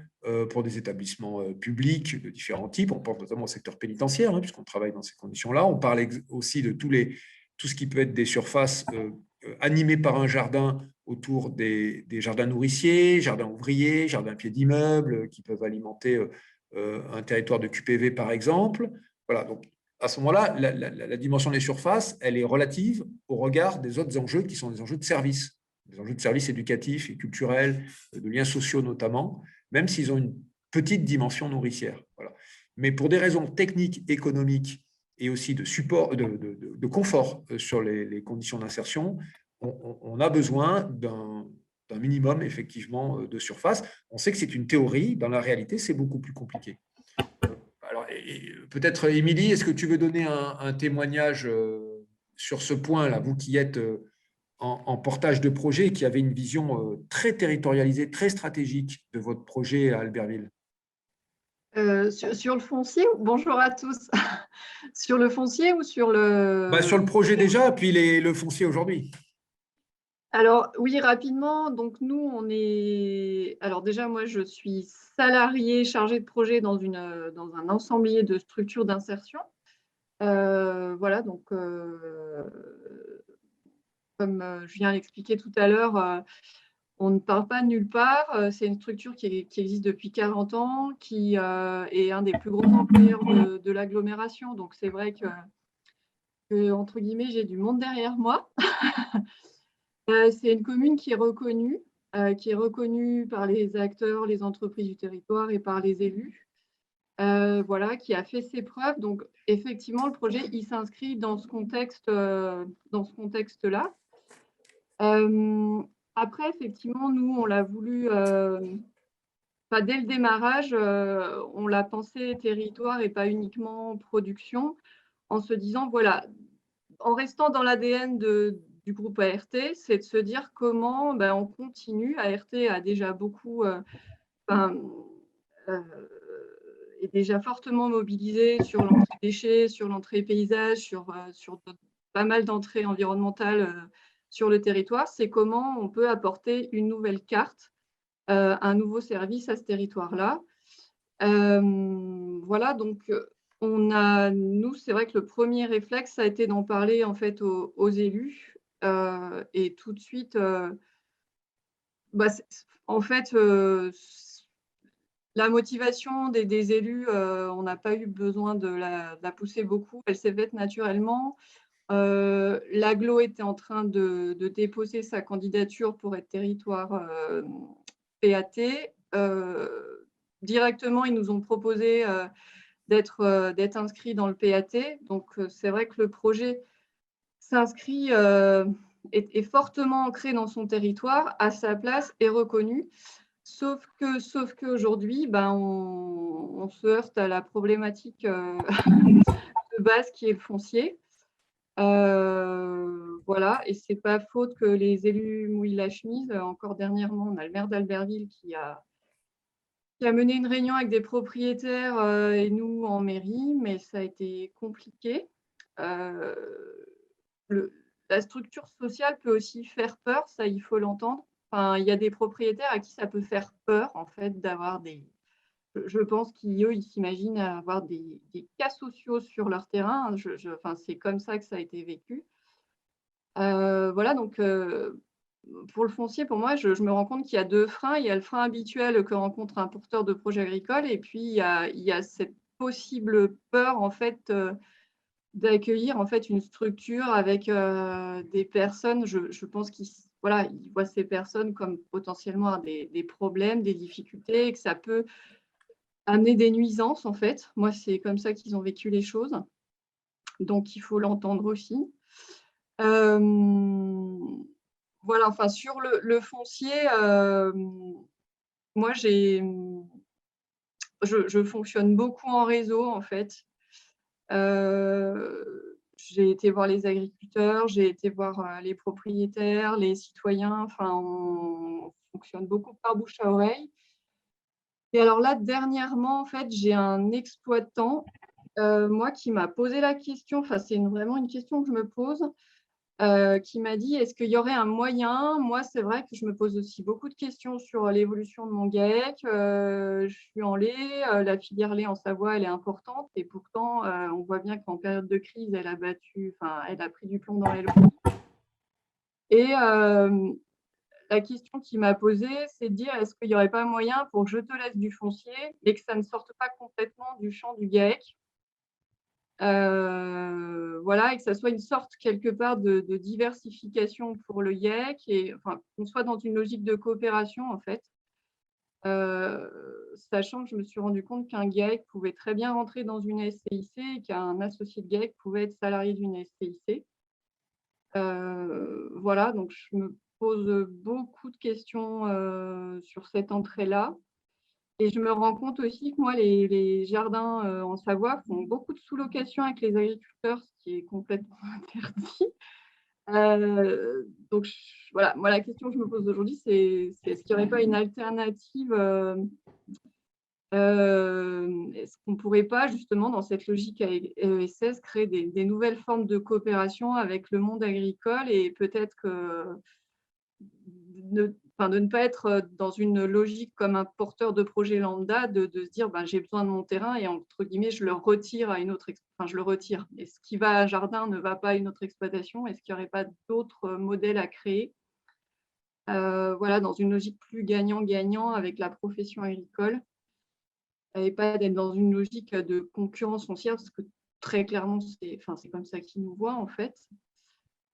pour des établissements publics de différents types. On pense notamment au secteur pénitentiaire, puisqu'on travaille dans ces conditions-là. On parle aussi de tout ce qui peut être des surfaces animées par un jardin autour des jardins nourriciers, jardins ouvriers, jardins pieds d'immeubles qui peuvent alimenter un territoire de QPV, par exemple. Voilà, donc à ce moment-là, la dimension des surfaces, elle est relative au regard des autres enjeux qui sont des enjeux de service, des enjeux de service éducatifs et culturels, de liens sociaux notamment, même s'ils ont une petite dimension nourricière. Voilà. Mais pour des raisons techniques, économiques et aussi de support, de confort sur les conditions d'insertion, on a besoin d'un minimum, effectivement, de surface. On sait que c'est une théorie. Dans la réalité, c'est beaucoup plus compliqué. Alors, peut-être, Émilie, est-ce que tu veux donner un témoignage sur ce point-là, vous qui êtes en portage de projet et qui avez une vision très territorialisée, très stratégique de votre projet à Albertville? Sur le foncier, bonjour à tous. Sur le foncier ou sur le… Sur le projet déjà, puis le foncier aujourd'hui. Alors oui, rapidement, donc nous, on est… Alors déjà, moi, je suis salariée chargée de projet dans un ensemblier de structures d'insertion. Voilà, donc comme je viens l'expliquer tout à l'heure, on ne part pas de nulle part. C'est une structure qui existe depuis 40 ans, qui est un des plus gros employeurs de l'agglomération. Donc, c'est vrai que, entre guillemets, j'ai du monde derrière moi. C'est une commune qui est reconnue par les acteurs, les entreprises du territoire et par les élus. Voilà, qui a fait ses preuves. Donc, effectivement, le projet, il s'inscrit dans ce contexte-là. Après, effectivement, nous, on l'a voulu, dès le démarrage, on l'a pensé territoire et pas uniquement production, en se disant, voilà, en restant dans l'ADN du groupe ART, c'est de se dire comment on continue. ART a déjà beaucoup, est déjà fortement mobilisé sur l'entrée déchets, sur l'entrée paysage, sur pas mal d'entrées environnementales sur le territoire. C'est comment on peut apporter une nouvelle carte, un nouveau service à ce territoire-là. Voilà, donc nous, c'est vrai que le premier réflexe, ça a été d'en parler en fait aux élus et tout de suite En fait, la motivation des élus, on n'a pas eu besoin de la pousser beaucoup. Elle s'est faite naturellement. L'agglo était en train de déposer sa candidature pour être territoire PAT. Directement, ils nous ont proposé d'être inscrits dans le PAT. Donc, c'est vrai que le projet s'inscrit, est fortement ancré dans son territoire, à sa place, est reconnu. Sauf qu'aujourd'hui, on se heurte à la problématique de base qui est le foncier. Voilà, et c'est pas faute que les élus mouillent la chemise. Encore dernièrement, on a le maire d'Albertville qui a mené une réunion avec des propriétaires et nous en mairie, mais ça a été compliqué. La structure sociale peut aussi faire peur, ça il faut l'entendre. Enfin, il y a des propriétaires à qui ça peut faire peur en fait d'avoir des. Je pense qu'eux, ils s'imaginent avoir des cas sociaux sur leur terrain. Enfin, c'est comme ça que ça a été vécu. Voilà, donc pour le foncier, pour moi, je me rends compte qu'il y a deux freins. Il y a le frein habituel que rencontre un porteur de projet agricole, et puis il y a cette possible peur en fait d'accueillir en fait une structure avec des personnes. Je pense qu'ils voilà, ils voient ces personnes comme potentiellement des problèmes, des difficultés, et que ça peut amener des nuisances en fait. Moi, c'est comme ça qu'ils ont vécu les choses. Donc, il faut l'entendre aussi. Voilà, enfin, sur le foncier, moi, je fonctionne beaucoup en réseau, en fait. J'ai été voir les agriculteurs, j'ai été voir les propriétaires, les citoyens. Enfin, on fonctionne beaucoup par bouche à oreille. Et alors là, dernièrement, en fait, j'ai un exploitant, moi, qui m'a posé la question. Enfin, c'est vraiment une question que je me pose. Qui m'a dit: «Est-ce qu'il y aurait un moyen?» Moi, c'est vrai que je me pose aussi beaucoup de questions sur l'évolution de mon GAEC. Je suis en lait, la filière lait en Savoie, elle est importante, et pourtant, on voit bien qu'en période de crise, elle a pris du plomb dans l'aile. Et la question qu'il m'a posée, c'est de dire: «Est-ce qu'il n'y aurait pas moyen pour que je te laisse du foncier, mais que ça ne sorte pas complètement du champ du GAEC?» Voilà, et que ça soit une sorte quelque part de diversification pour le GIEC, et enfin, qu'on soit dans une logique de coopération en fait. Sachant que je me suis rendu compte qu'un GIEC pouvait très bien rentrer dans une SCIC et qu'un associé de GIEC pouvait être salarié d'une SCIC. Voilà, donc je me pose beaucoup de questions sur cette entrée-là. Et je me rends compte aussi que moi, les jardins en Savoie font beaucoup de sous-location avec les agriculteurs, ce qui est complètement interdit. Donc, voilà, moi, la question que je me pose aujourd'hui, c'est est-ce qu'il n'y aurait pas une alternative? Est-ce qu'on ne pourrait pas, justement, dans cette logique ESS, créer des nouvelles formes de coopération avec le monde agricole, et peut-être que de ne pas être dans une logique comme un porteur de projet lambda, de se dire j'ai besoin de mon terrain et entre guillemets je le retire à une autre, je le retire. Et ce qui va à un jardin ne va pas à une autre exploitation. Est-ce qu'il n'y aurait pas d'autres modèles à créer, voilà, dans une logique plus gagnant-gagnant avec la profession agricole, et pas d'être dans une logique de concurrence foncière, parce que très clairement c'est comme ça qu'ils nous voient en fait.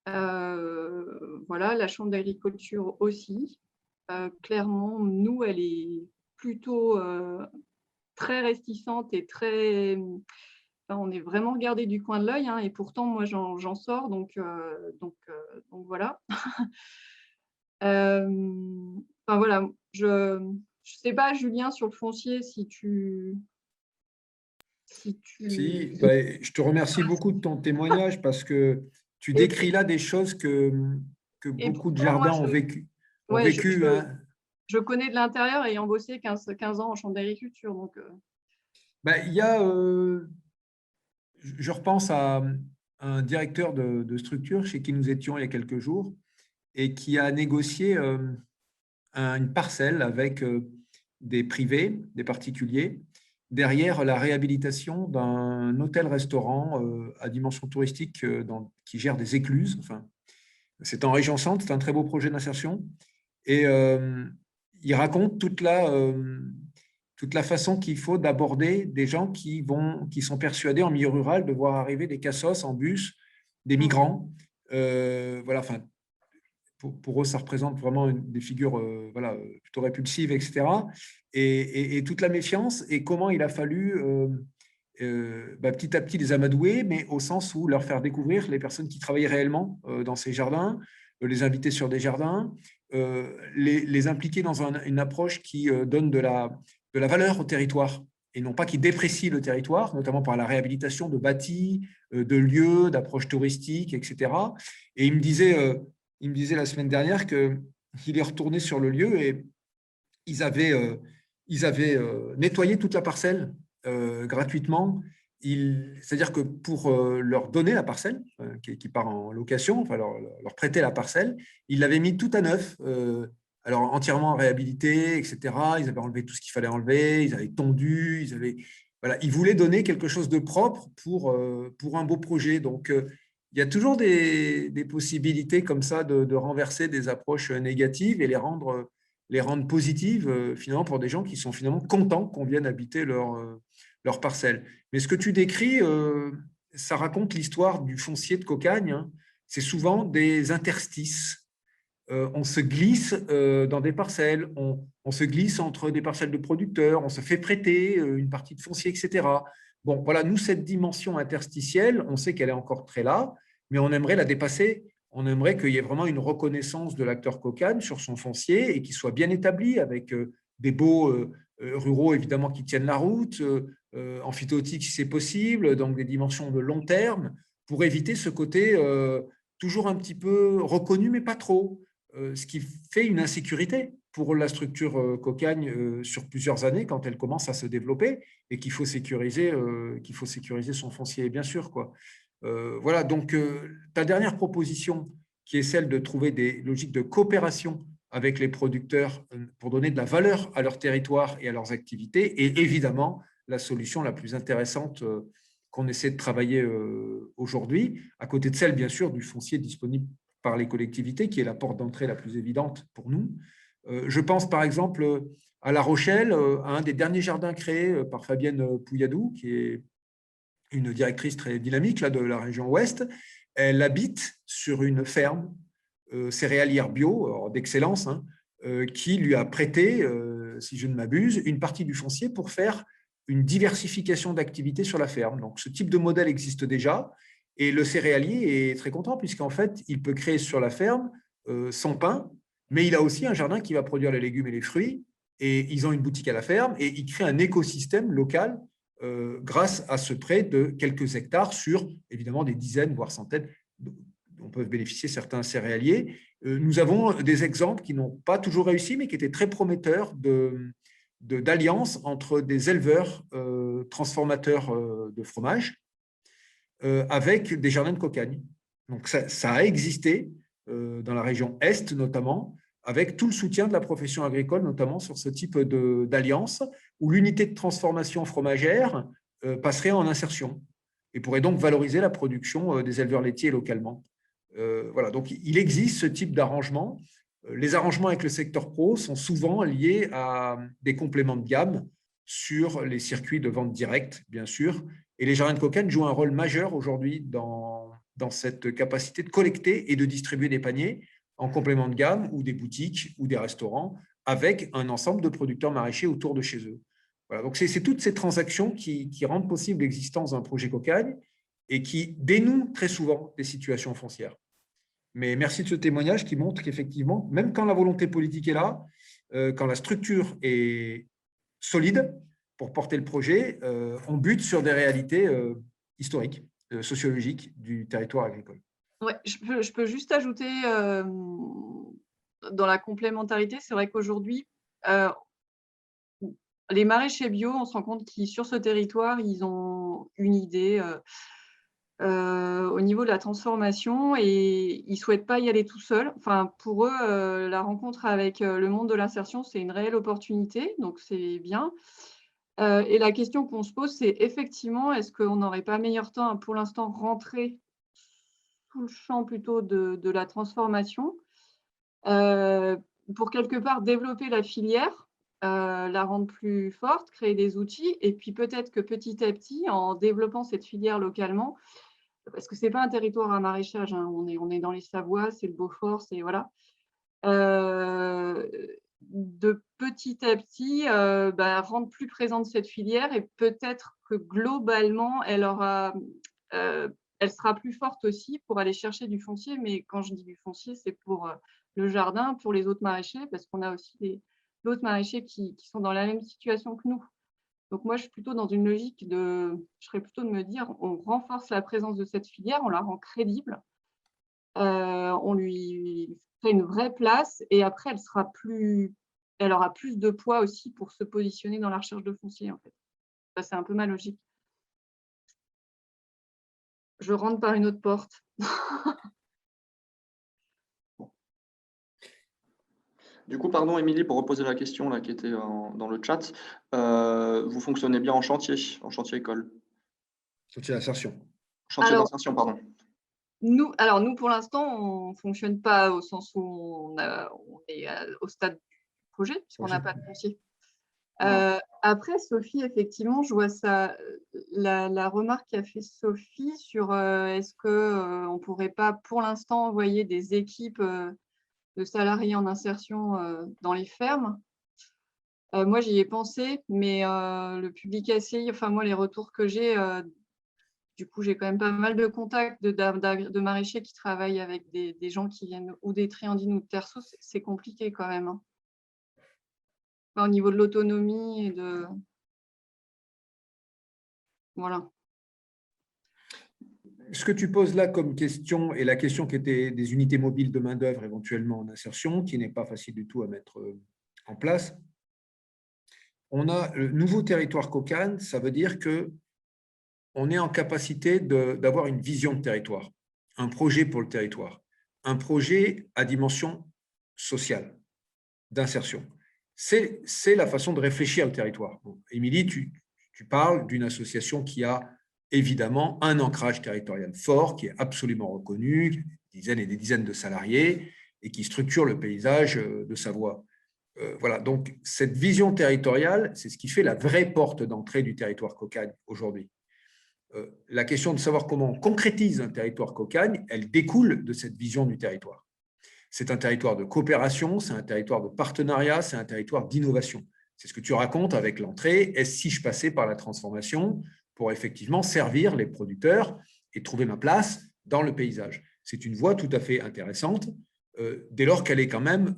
Voilà, la chambre d'agriculture aussi. Clairement, nous, elle est plutôt très réticente et très. Enfin, on est vraiment regardé du coin de l'œil, hein, et pourtant, moi, j'en sors, donc voilà. Enfin, voilà, je sais pas, Julien, sur le foncier, si tu. Si, je te remercie beaucoup de ton témoignage, parce que tu décris là des choses que beaucoup de jardins ont vécu. Ouais, Hein. je connais de l'intérieur, ayant bossé 15 ans en chambre d'agriculture. Donc, il y a, je repense à un directeur de structure chez qui nous étions il y a quelques jours, et qui a négocié une parcelle avec des privés, des particuliers, derrière la réhabilitation d'un hôtel-restaurant à dimension touristique qui gère des écluses. Enfin, c'est en région centre, c'est un très beau projet d'insertion. Et il raconte toute la façon qu'il faut d'aborder des gens qui sont persuadés en milieu rural de voir arriver des cassos en bus, des migrants. Voilà, enfin, pour eux, ça représente vraiment des figures voilà, plutôt répulsives, etc. Et toute la méfiance et comment il a fallu petit à petit les amadouer, mais au sens où leur faire découvrir les personnes qui travaillent réellement dans ces jardins, les inviter sur des jardins, les impliquer dans une approche qui donne de la valeur au territoire et non pas qui déprécie le territoire, notamment par la réhabilitation de bâtis, de lieux, d'approches touristiques, etc. Et il me disait la semaine dernière qu'il est retourné sur le lieu et ils avaient nettoyé toute la parcelle gratuitement. C'est-à-dire que pour leur donner la parcelle, qui part en location, enfin leur prêter la parcelle, ils l'avaient mis tout à neuf, alors entièrement réhabilité, etc. Ils avaient enlevé tout ce qu'il fallait enlever, ils avaient tondu, voilà, ils voulaient donner quelque chose de propre pour un beau projet. Donc, il y a toujours des possibilités comme ça de renverser des approches négatives et les rendre positives finalement pour des gens qui sont finalement contents qu'on vienne habiter leur parcelle. Mais ce que tu décris, ça raconte l'histoire du foncier de Cocagne, hein. C'est souvent des interstices. On se glisse dans des parcelles, on se glisse entre des parcelles de producteurs, on se fait prêter une partie de foncier, etc. Bon, voilà, nous, cette dimension interstitielle, on sait qu'elle est encore très là, mais on aimerait la dépasser. On aimerait qu'il y ait vraiment une reconnaissance de l'acteur Cocagne sur son foncier et qu'il soit bien établi avec des baux ruraux, évidemment, qui tiennent la route, amphithéotiques si c'est possible, donc des dimensions de long terme, pour éviter ce côté toujours un petit peu reconnu, mais pas trop. Ce qui fait une insécurité pour la structure Cocagne sur plusieurs années quand elle commence à se développer et qu'il faut sécuriser son foncier, bien sûr, quoi. Voilà, donc ta dernière proposition, qui est celle de trouver des logiques de coopération avec les producteurs pour donner de la valeur à leur territoire et à leurs activités, est évidemment la solution la plus intéressante qu'on essaie de travailler aujourd'hui, à côté de celle, bien sûr, du foncier disponible par les collectivités, qui est la porte d'entrée la plus évidente pour nous. Je pense par exemple à La Rochelle, à un des derniers jardins créés par Fabienne Pouilladou, qui est une directrice très dynamique là, de la région ouest. Elle habite sur une ferme céréalière bio, d'excellence, hein, qui lui a prêté, si je ne m'abuse, une partie du foncier pour faire une diversification d'activités sur la ferme. Donc, ce type de modèle existe déjà. Et le céréalier est très content puisqu'en fait, il peut créer sur la ferme son pain, mais il a aussi un jardin qui va produire les légumes et les fruits. Et ils ont une boutique à la ferme et il crée un écosystème local grâce à ce prêt de quelques hectares sur, évidemment, des dizaines, voire centaines, dont peuvent bénéficier certains céréaliers. Nous avons des exemples qui n'ont pas toujours réussi, mais qui étaient très prometteurs d'alliances entre des éleveurs transformateurs de fromage avec des jardins de cocagne. Donc, ça a existé dans la région Est, notamment, avec tout le soutien de la profession agricole, notamment sur ce type d'alliance, où l'unité de transformation fromagère passerait en insertion et pourrait donc valoriser la production des éleveurs laitiers localement. Voilà, donc il existe ce type d'arrangement. Les arrangements avec le secteur pro sont souvent liés à des compléments de gamme sur les circuits de vente directe, bien sûr. Et les jardins de cocagne jouent un rôle majeur aujourd'hui dans cette capacité de collecter et de distribuer des paniers en complément de gamme ou des boutiques ou des restaurants avec un ensemble de producteurs maraîchers autour de chez eux. Voilà, donc c'est toutes ces transactions qui rendent possible l'existence d'un projet cocagne et qui dénouent très souvent des situations foncières. Mais merci de ce témoignage qui montre qu'effectivement, même quand la volonté politique est là, quand la structure est solide pour porter le projet, on bute sur des réalités historiques, sociologiques du territoire agricole. Ouais, je peux juste ajouter dans la complémentarité, c'est vrai qu'aujourd'hui, les maraîchers bio, on se rend compte qu'ils, sur ce territoire, ils ont une idée au niveau de la transformation et ils ne souhaitent pas y aller tout seuls. Enfin, pour eux, la rencontre avec le monde de l'insertion, c'est une réelle opportunité, donc c'est bien. Et la question qu'on se pose, c'est effectivement, est-ce qu'on n'aurait pas meilleur temps, pour l'instant, rentrer sous le champ plutôt de la transformation pour quelque part développer la filière, la rendre plus forte, créer des outils et puis peut-être que petit à petit, en développant cette filière localement, parce que ce n'est pas un territoire à maraîchage, hein, on est dans les Savoies, c'est le Beaufort, c'est voilà. De petit à petit, rendre plus présente cette filière et peut-être que globalement, elle sera plus forte aussi pour aller chercher du foncier. Mais quand je dis du foncier, c'est pour le jardin, pour les autres maraîchers, parce qu'on a aussi d'autres maraîchers qui sont dans la même situation que nous. Donc moi, je suis plutôt dans une logique je serais plutôt de me dire, on renforce la présence de cette filière, on la rend crédible, on lui fait une vraie place et après elle aura plus de poids aussi pour se positionner dans la recherche de foncier, en fait. Ça, c'est un peu ma logique. Je rentre par une autre porte. Du coup, pardon, Émilie, pour reposer la question là, qui était dans le chat, vous fonctionnez bien en chantier école, Chantier d'insertion. chantier Alors, d'insertion, pardon. nous, pour l'instant, on ne fonctionne pas au sens où on est au stade du projet, puisqu'on n'a pas de foncier. Après, Sophie, effectivement, je vois ça, la remarque qu'a fait Sophie sur est-ce qu'on ne pourrait pas, pour l'instant, envoyer des équipes de salariés en insertion dans les fermes. Moi, j'y ai pensé, mais le public ACI, enfin, moi, les retours que j'ai, du coup, j'ai quand même pas mal de contacts de maraîchers qui travaillent avec des gens qui viennent ou des triandines ou de terceaux. C'est compliqué quand même, hein. Enfin, au niveau de l'autonomie et de… Voilà. Ce que tu poses là comme question, et la question qui était des unités mobiles de main-d'œuvre éventuellement en insertion, qui n'est pas facile du tout à mettre en place. On a le nouveau territoire Cocane, ça veut dire que on est en capacité d'avoir une vision de territoire, un projet pour le territoire, un projet à dimension sociale, d'insertion. C'est la façon de réfléchir le territoire. Bon, Émilie, tu parles d'une association qui a évidemment un ancrage territorial fort, qui est absolument reconnu, des dizaines et des dizaines de salariés, et qui structure le paysage de Savoie. Voilà, donc cette vision territoriale, c'est ce qui fait la vraie porte d'entrée du territoire Cocagne aujourd'hui. La question de savoir comment on concrétise un territoire Cocagne, elle découle de cette vision du territoire. C'est un territoire de coopération, c'est un territoire de partenariat, c'est un territoire d'innovation. C'est ce que tu racontes avec l'entrée. Et si je passais par la transformation pour effectivement servir les producteurs et trouver ma place dans le paysage? C'est une voie tout à fait intéressante, dès lors qu'elle est quand même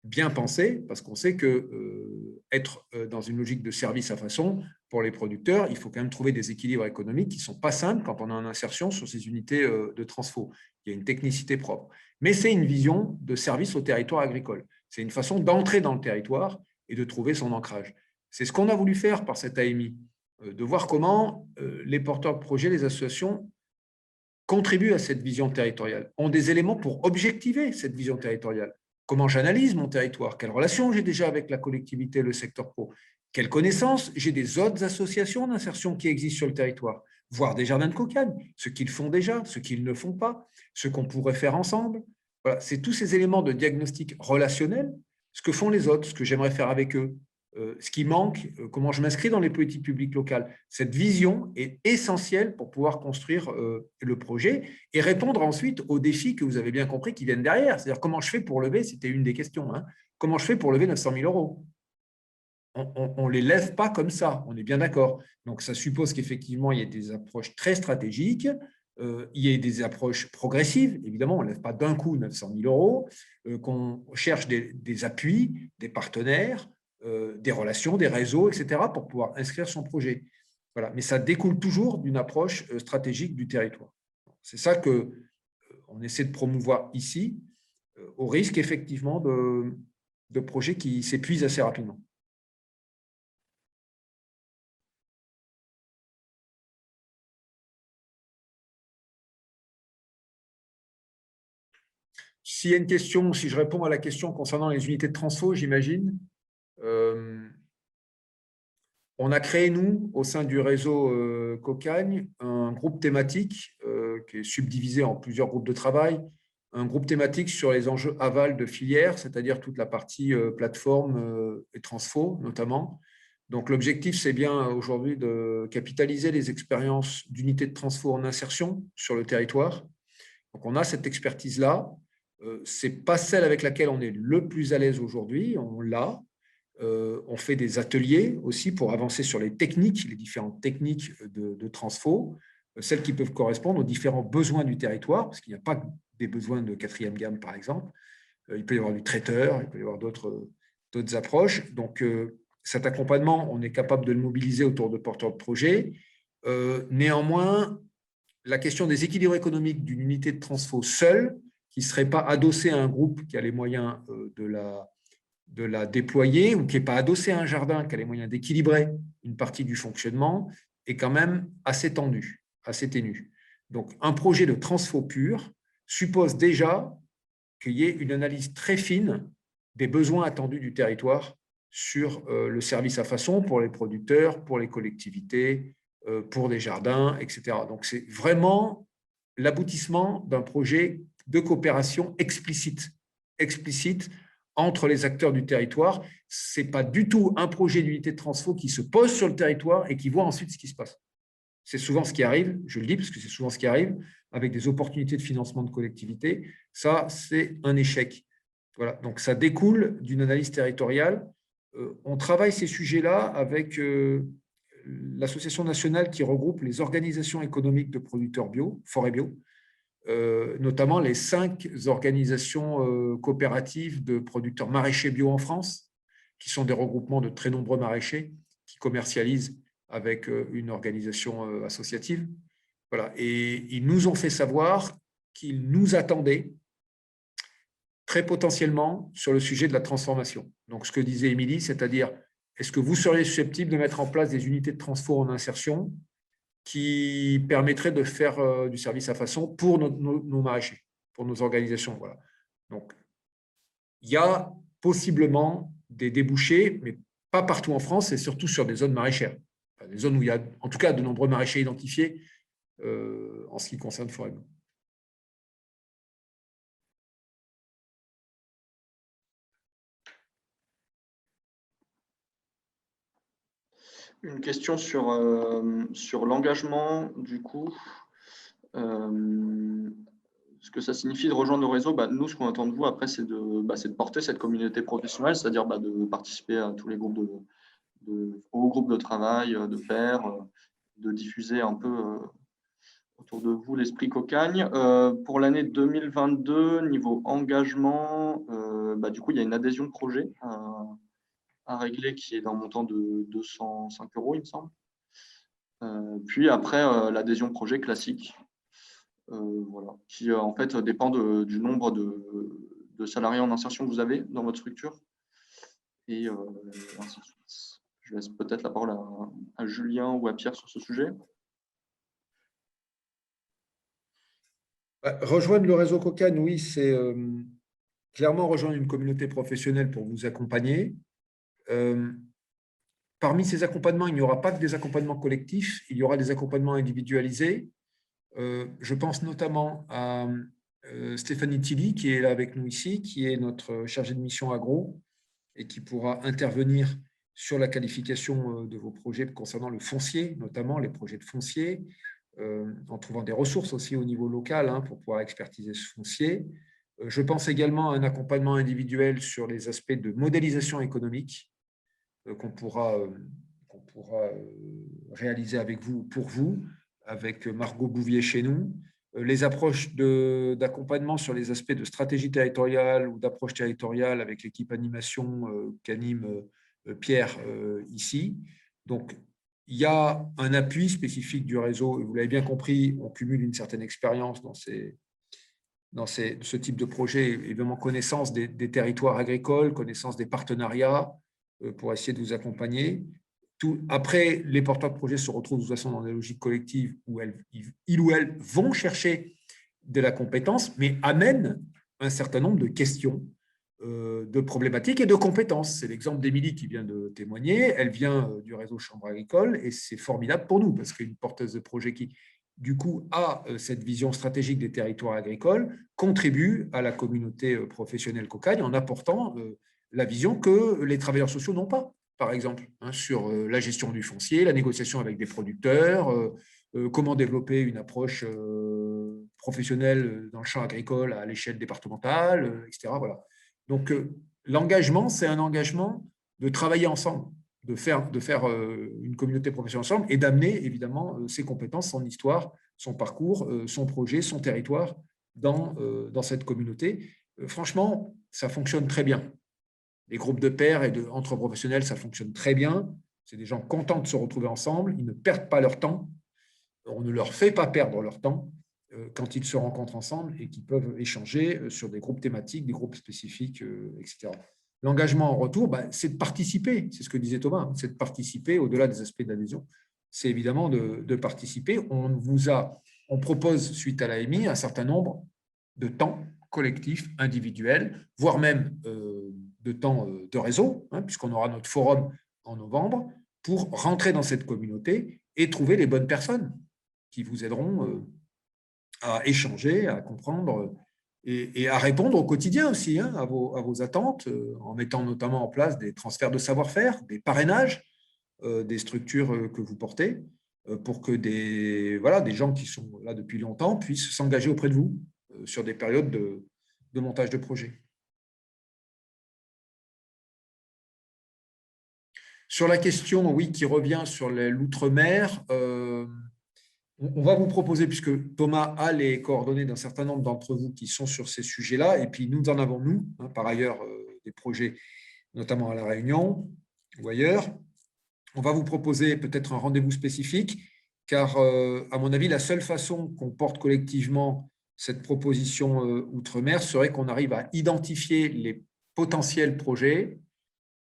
bien pensée, parce qu'on sait que être dans une logique de service à façon, pour les producteurs, il faut quand même trouver des équilibres économiques qui ne sont pas simples quand on est en insertion sur ces unités de transfo. Il y a une technicité propre. Mais c'est une vision de service au territoire agricole. C'est une façon d'entrer dans le territoire et de trouver son ancrage. C'est ce qu'on a voulu faire par cette AMI, de voir comment les porteurs de projets, les associations, contribuent à cette vision territoriale, ont des éléments pour objectiver cette vision territoriale. Comment j'analyse mon territoire? Quelles relations j'ai déjà avec la collectivité, le secteur pro? Quelles connaissances j'ai des autres associations d'insertion qui existent sur le territoire? Voir des jardins de Cocagne, ce qu'ils font déjà, ce qu'ils ne font pas, ce qu'on pourrait faire ensemble. Voilà, c'est tous ces éléments de diagnostic relationnel, ce que font les autres, ce que j'aimerais faire avec eux, ce qui manque, comment je m'inscris dans les politiques publiques locales. Cette vision est essentielle pour pouvoir construire le projet et répondre ensuite aux défis que vous avez bien compris qui viennent derrière. C'est-à-dire comment je fais pour lever, c'était une des questions, hein, comment je fais pour lever 900 000 euros? On ne les lève pas comme ça, on est bien d'accord. Donc, ça suppose qu'effectivement, il y ait des approches très stratégiques, il y ait des approches progressives. Évidemment, on ne lève pas d'un coup 900 000 euros, qu'on cherche des appuis, des partenaires, des relations, des réseaux, etc., pour pouvoir inscrire son projet. Voilà. Mais ça découle toujours d'une approche stratégique du territoire. C'est ça qu'on essaie de promouvoir ici, au risque effectivement de projets qui s'épuisent assez rapidement. S'il y a une question, si je réponds à la question concernant les unités de transfo, j'imagine, on a créé, nous, au sein du réseau Cocagne, un groupe thématique qui est subdivisé en plusieurs groupes de travail. un groupe thématique sur les enjeux aval de filière, c'est-à-dire toute la partie plateforme et transfo notamment. Donc, l'objectif, c'est bien aujourd'hui de capitaliser les expériences d'unités de transfo en insertion sur le territoire. Donc, on a cette expertise-là. Ce n'est pas celle avec laquelle on est le plus à l'aise aujourd'hui, on l'a. On fait des ateliers aussi pour avancer sur les techniques, les différentes techniques de transfo, celles qui peuvent correspondre aux différents besoins du territoire, parce qu'il n'y a pas des besoins de quatrième gamme, par exemple. Il peut y avoir du traiteur, il peut y avoir d'autres approches. Donc, cet accompagnement, on est capable de le mobiliser autour de porteurs de projets. Néanmoins, la question des équilibres économiques d'une unité de transfo seule, qui ne serait pas adossée à un groupe qui a les moyens de la déployer, ou qui n'est pas adossée à un jardin qui a les moyens d'équilibrer une partie du fonctionnement, est quand même assez tendue, assez ténue. Donc, un projet de transfo pur suppose déjà qu'il y ait une analyse très fine des besoins attendus du territoire sur le service à façon pour les producteurs, pour les collectivités, pour les jardins, etc. Donc, c'est vraiment l'aboutissement d'un projet de coopération explicite entre les acteurs du territoire. Ce n'est pas du tout un projet d'unité de transfo qui se pose sur le territoire et qui voit ensuite ce qui se passe. C'est souvent ce qui arrive, je le dis parce que c'est souvent ce qui arrive, avec des opportunités de financement de collectivités. Ça, c'est un échec. Voilà. Donc, ça découle d'une analyse territoriale. On travaille ces sujets-là avec l'association nationale qui regroupe les organisations économiques de producteurs bio, forêt bio, notamment les 5 organisations coopératives de producteurs maraîchers bio en France, qui sont des regroupements de très nombreux maraîchers qui commercialisent avec une organisation associative. Voilà. Et ils nous ont fait savoir qu'ils nous attendaient très potentiellement sur le sujet de la transformation. Donc, ce que disait Émilie, c'est-à-dire, est-ce que vous seriez susceptible de mettre en place des unités de transfo en insertion qui permettraient de faire du service à façon pour nos maraîchers, pour nos organisations. Voilà. Donc, il y a possiblement des débouchés, mais pas partout en France, et surtout sur des zones maraîchères. Des zones où il y a, en tout cas, de nombreux maraîchers identifiés en ce qui concerne forêt bio. Une question sur l'engagement, du coup. Ce que ça signifie de rejoindre le réseau, nous, ce qu'on attend de vous, après, c'est de porter cette communauté professionnelle, c'est-à-dire de participer à tous les groupes aux groupes de travail, de pairs, de diffuser un peu autour de vous l'esprit Cocagne. Pour l'année 2022, niveau engagement, du coup, il y a une adhésion de projet à régler qui est d'un montant de 205 €, il me semble. Puis après, l'adhésion projet classique, voilà, qui en fait dépend du nombre de salariés en insertion que vous avez dans votre structure. Et ainsi de suite. Je laisse peut-être la parole à Julien ou à Pierre sur ce sujet. Rejoindre le réseau Cocagne, oui, c'est clairement rejoindre une communauté professionnelle pour vous accompagner. Parmi ces accompagnements, il n'y aura pas que des accompagnements collectifs, il y aura des accompagnements individualisés. Je pense notamment à Stéphanie Tilly, qui est là avec nous ici, qui est notre chargée de mission agro et qui pourra intervenir sur la qualification de vos projets concernant le foncier, notamment les projets de foncier, en trouvant des ressources aussi au niveau local pour pouvoir expertiser ce foncier. Je pense également à un accompagnement individuel sur les aspects de modélisation économique qu'on pourra réaliser avec vous ou pour vous, avec Margot Bouvier chez nous. Les approches d'accompagnement sur les aspects de stratégie territoriale ou d'approche territoriale avec l'équipe animation qu'anime Pierre ici. Donc, il y a un appui spécifique du réseau, et vous l'avez bien compris, on cumule une certaine expérience dans ce type de projet, évidemment connaissance des territoires agricoles, connaissance des partenariats pour essayer de vous accompagner. Après, les porteurs de projets se retrouvent de toute façon dans des logiques collectives où ils ou elles vont chercher de la compétence, mais amènent un certain nombre de questions, de problématiques et de compétences. C'est l'exemple d'Émilie qui vient de témoigner. Elle vient du réseau Chambre agricole et c'est formidable pour nous parce qu'une porteuse de projet qui du coup, a cette vision stratégique des territoires agricoles, contribue à la communauté professionnelle Cocagne en apportant la vision que les travailleurs sociaux n'ont pas, par exemple, hein, sur la gestion du foncier, la négociation avec des producteurs, comment développer une approche professionnelle dans le champ agricole à l'échelle départementale, etc. Voilà. Donc, l'engagement, c'est un engagement de travailler ensemble, de faire une communauté professionnelle ensemble et d'amener évidemment ses compétences, son histoire, son parcours, son projet, son territoire dans cette communauté. Franchement, ça fonctionne très bien. Les groupes de pairs et entre professionnels, ça fonctionne très bien. C'est des gens contents de se retrouver ensemble, ils ne perdent pas leur temps, on ne leur fait pas perdre leur temps quand ils se rencontrent ensemble et qu'ils peuvent échanger sur des groupes thématiques, des groupes spécifiques, etc. L'engagement en retour, c'est de participer, c'est ce que disait Thomas, c'est de participer au-delà des aspects d'adhésion. C'est évidemment de participer. On propose, suite à l'AMI, un certain nombre de temps collectifs, individuels, voire même de temps de réseau, hein, puisqu'on aura notre forum en novembre, pour rentrer dans cette communauté et trouver les bonnes personnes qui vous aideront à échanger, à comprendre et à répondre au quotidien aussi hein, à vos attentes, en mettant notamment en place des transferts de savoir-faire, des parrainages, des structures que vous portez, pour que des gens qui sont là depuis longtemps puissent s'engager auprès de vous sur des périodes de montage de projet. Sur la question, oui, qui revient sur l'outre-mer, on va vous proposer, puisque Thomas a les coordonnées d'un certain nombre d'entre vous qui sont sur ces sujets-là, et puis nous en avons, nous, hein, par ailleurs, des projets, notamment à La Réunion ou ailleurs. On va vous proposer peut-être un rendez-vous spécifique, car, à mon avis, la seule façon qu'on porte collectivement cette proposition outre-mer serait qu'on arrive à identifier les potentiels projets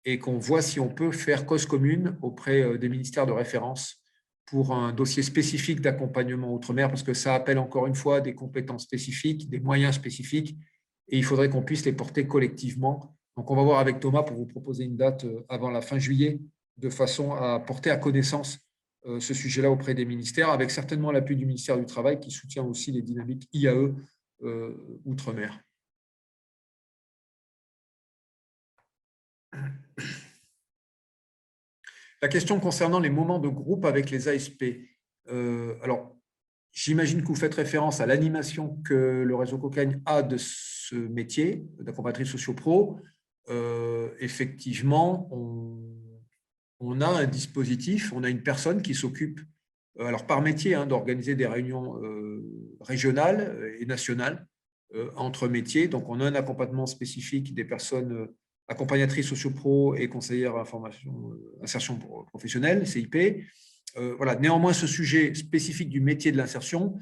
et qu'on voit si on peut faire cause commune auprès des ministères de référence pour un dossier spécifique d'accompagnement outre-mer, parce que ça appelle encore une fois des compétences spécifiques, des moyens spécifiques, et il faudrait qu'on puisse les porter collectivement. Donc, on va voir avec Thomas pour vous proposer une date avant la fin juillet, de façon à porter à connaissance ce sujet-là auprès des ministères, avec certainement l'appui du ministère du Travail, qui soutient aussi les dynamiques IAE outre-mer. La question concernant les moments de groupe avec les ASP. Alors, j'imagine que vous faites référence à l'animation que le réseau Cocagne a de ce métier d'accompagnatrice socio-pro. Effectivement, on a un dispositif, on a une personne qui s'occupe, alors par métier, hein, d'organiser des réunions régionales et nationales entre métiers. Donc, on a un accompagnement spécifique des personnes accompagnatrice socio-pro et conseillère insertion professionnelle, CIP. Voilà. Néanmoins, ce sujet spécifique du métier de l'insertion,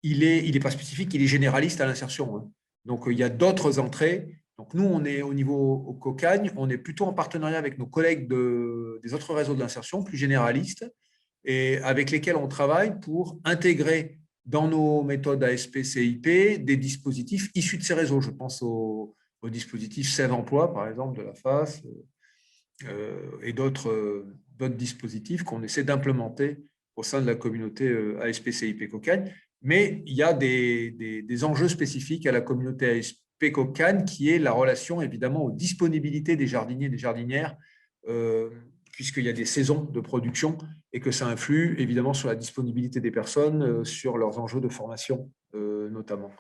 il n'est pas spécifique, il est généraliste à l'insertion. Hein. Donc, il y a d'autres entrées. Donc, nous, on est au niveau Cocagne, on est plutôt en partenariat avec nos collègues des autres réseaux de l'insertion, plus généralistes, et avec lesquels on travaille pour intégrer dans nos méthodes ASP-CIP des dispositifs issus de ces réseaux. Je pense au dispositif Sève Emploi, par exemple, de la FAS, et d'autres dispositifs qu'on essaie d'implémenter au sein de la communauté ASP-CIP Cocagne. Mais il y a des enjeux spécifiques à la communauté ASP Cocagne, qui est la relation, évidemment, aux disponibilités des jardiniers et des jardinières, puisqu'il y a des saisons de production et que ça influe, évidemment, sur la disponibilité des personnes, sur leurs enjeux de formation, notamment.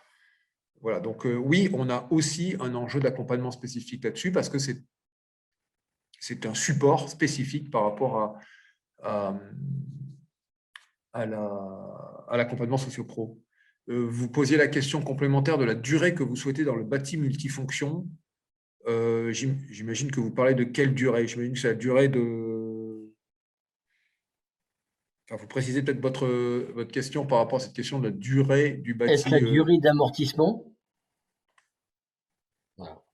Voilà, donc oui, on a aussi un enjeu d'accompagnement spécifique là-dessus parce que c'est un support spécifique par rapport à l'accompagnement socio-pro. Vous posiez la question complémentaire de la durée que vous souhaitez dans le bâti multifonction. J'imagine que vous parlez de quelle durée? J'imagine que c'est la durée de… Enfin, vous précisez peut-être votre question par rapport à cette question de la durée du bâti. Est-ce la durée d'amortissement? Voilà.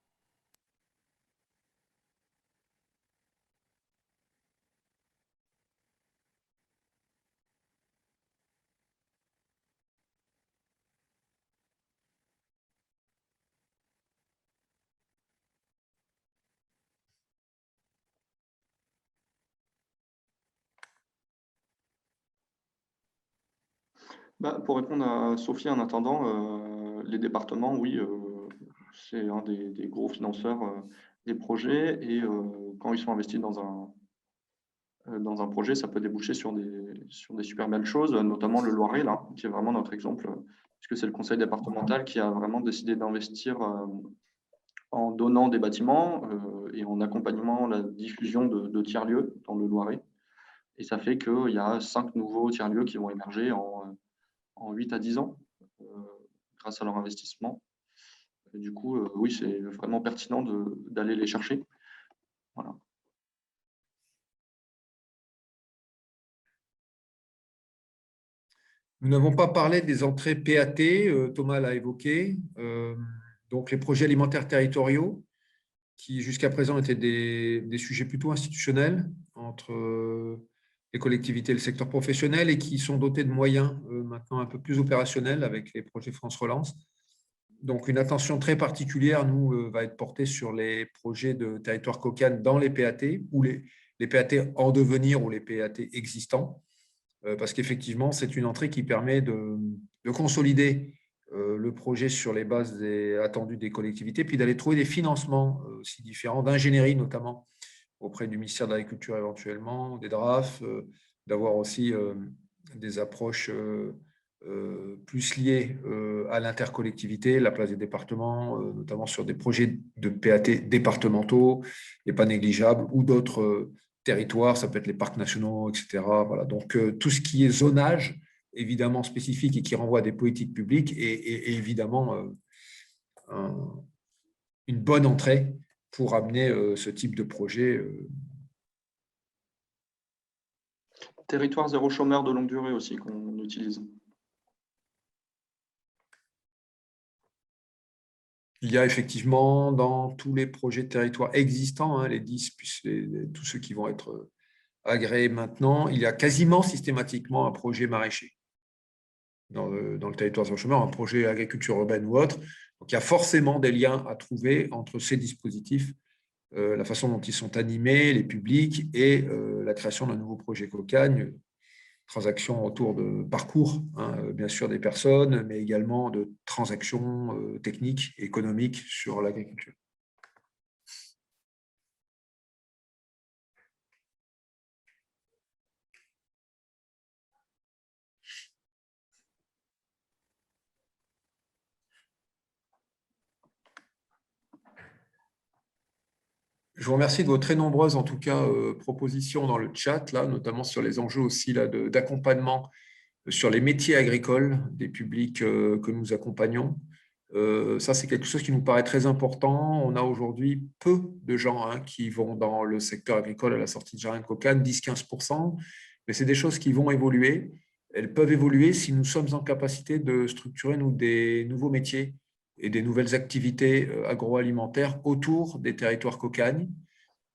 Pour répondre à Sophie, en attendant, les départements, oui, c'est un des gros financeurs des projets et quand ils sont investis dans un projet, ça peut déboucher sur des super belles choses, notamment le Loiret, là, qui est vraiment notre exemple, puisque c'est le conseil départemental qui a vraiment décidé d'investir en donnant des bâtiments et en accompagnement la diffusion de tiers-lieux dans le Loiret. Et ça fait qu'il y a 5 nouveaux tiers-lieux qui vont émerger en 8 à 10 ans grâce à leur investissement. Et du coup, oui, c'est vraiment pertinent d'aller les chercher. Voilà. Nous n'avons pas parlé des entrées PAT, Thomas l'a évoqué. Donc, les projets alimentaires territoriaux, qui jusqu'à présent étaient des sujets plutôt institutionnels entre les collectivités et le secteur professionnel et qui sont dotés de moyens maintenant un peu plus opérationnels avec les projets France Relance. Donc, une attention très particulière, nous, va être portée sur les projets de territoire COCAN dans les PAT ou les PAT en devenir ou les PAT existants. Parce qu'effectivement, c'est une entrée qui permet de consolider le projet sur les bases attendues des collectivités, puis d'aller trouver des financements aussi différents, d'ingénierie notamment, auprès du ministère de l'Agriculture éventuellement, des DRAF, d'avoir aussi des approches plus liées à l'intercollectivité, la place des départements, notamment sur des projets de PAT départementaux, et pas négligeables, ou d'autres territoires, ça peut être les parcs nationaux, etc. Voilà. Donc, tout ce qui est zonage, évidemment spécifique et qui renvoie à des politiques publiques, est évidemment une bonne entrée pour amener ce type de projet. Territoire zéro chômeur de longue durée aussi qu'on utilise. Il y a effectivement dans tous les projets de territoire existants, les 10, plus tous ceux qui vont être agréés maintenant, il y a quasiment systématiquement un projet maraîcher dans le territoire zéro chômeur, un projet agriculture urbaine ou autre. Donc, il y a forcément des liens à trouver entre ces dispositifs, la façon dont ils sont animés, les publics et la création d'un nouveau projet Cocagne, transactions autour de parcours, bien sûr des personnes, mais également de transactions techniques et économiques sur l'agriculture. Je vous remercie de vos très nombreuses, en tout cas, propositions dans le chat, là, notamment sur les enjeux aussi d'accompagnement sur les métiers agricoles des publics que nous accompagnons. Ça, c'est quelque chose qui nous paraît très important. On a aujourd'hui peu de gens qui vont dans le secteur agricole à la sortie de Jardin de Cocagne, 10-15%, mais c'est des choses qui vont évoluer. Elles peuvent évoluer si nous sommes en capacité de structurer des nouveaux métiers et des nouvelles activités agroalimentaires autour des territoires Cocagne,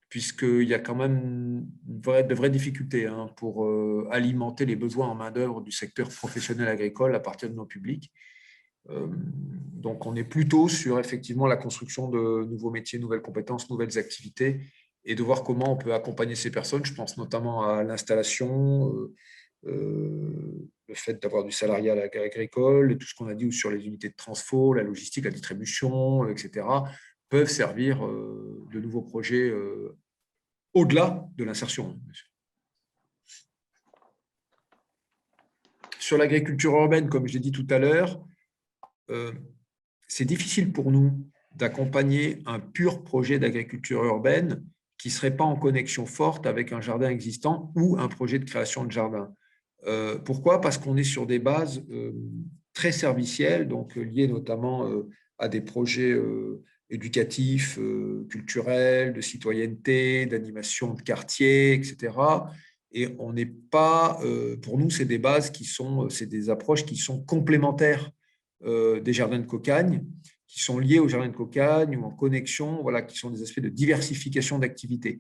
puisqu'il y a quand même de vraies difficultés pour alimenter les besoins en main-d'œuvre du secteur professionnel agricole à partir de nos publics. Donc, on est plutôt sur effectivement la construction de nouveaux métiers, nouvelles compétences, nouvelles activités, et de voir comment on peut accompagner ces personnes. Je pense notamment à l'installation, le fait d'avoir du salariat agricole, et tout ce qu'on a dit sur les unités de transfo, la logistique, la distribution, etc., peuvent servir de nouveaux projets au-delà de l'insertion. Sur l'agriculture urbaine, comme je l'ai dit tout à l'heure, c'est difficile pour nous d'accompagner un pur projet d'agriculture urbaine qui ne serait pas en connexion forte avec un jardin existant ou un projet de création de jardin. Pourquoi ? Parce qu'on est sur des bases très servicielles, donc liées notamment à des projets éducatifs, culturels, de citoyenneté, d'animation de quartier, etc. Et on n'est pas, pour nous, c'est des bases c'est des approches qui sont complémentaires des jardins de Cocagne, qui sont liés aux jardins de Cocagne ou en connexion, voilà, qui sont des aspects de diversification d'activités.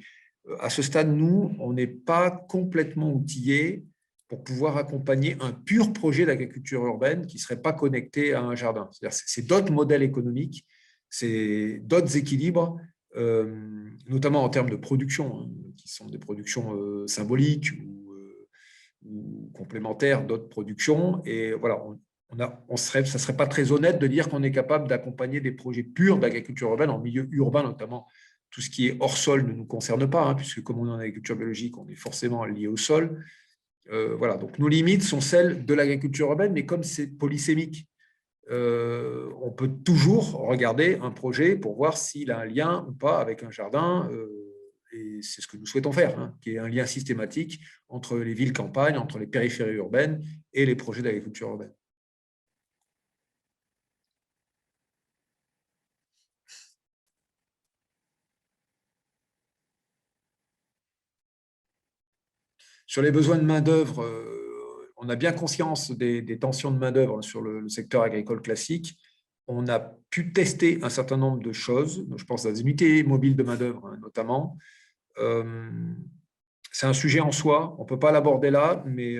À ce stade, nous, on n'est pas complètement outillés pour pouvoir accompagner un pur projet d'agriculture urbaine qui ne serait pas connecté à un jardin. C'est d'autres modèles économiques, c'est d'autres équilibres, notamment en termes de production, qui sont des productions symboliques ou complémentaires d'autres productions. Et voilà, ça ne serait pas très honnête de dire qu'on est capable d'accompagner des projets purs d'agriculture urbaine en milieu urbain, notamment. Tout ce qui est hors sol ne nous concerne pas, hein, puisque comme on est en agriculture biologique, on est forcément lié au sol. Voilà, donc nos limites sont celles de l'agriculture urbaine, mais comme c'est polysémique, on peut toujours regarder un projet pour voir s'il a un lien ou pas avec un jardin, et c'est ce que nous souhaitons faire, hein, qui est un lien systématique entre les villes-campagnes, entre les périphéries urbaines et les projets d'agriculture urbaine. Sur les besoins de main-d'œuvre, on a bien conscience des tensions de main-d'œuvre sur le secteur agricole classique. On a pu tester un certain nombre de choses. Je pense à des unités mobiles de main-d'œuvre, hein, notamment. C'est un sujet en soi. On ne peut pas l'aborder là, mais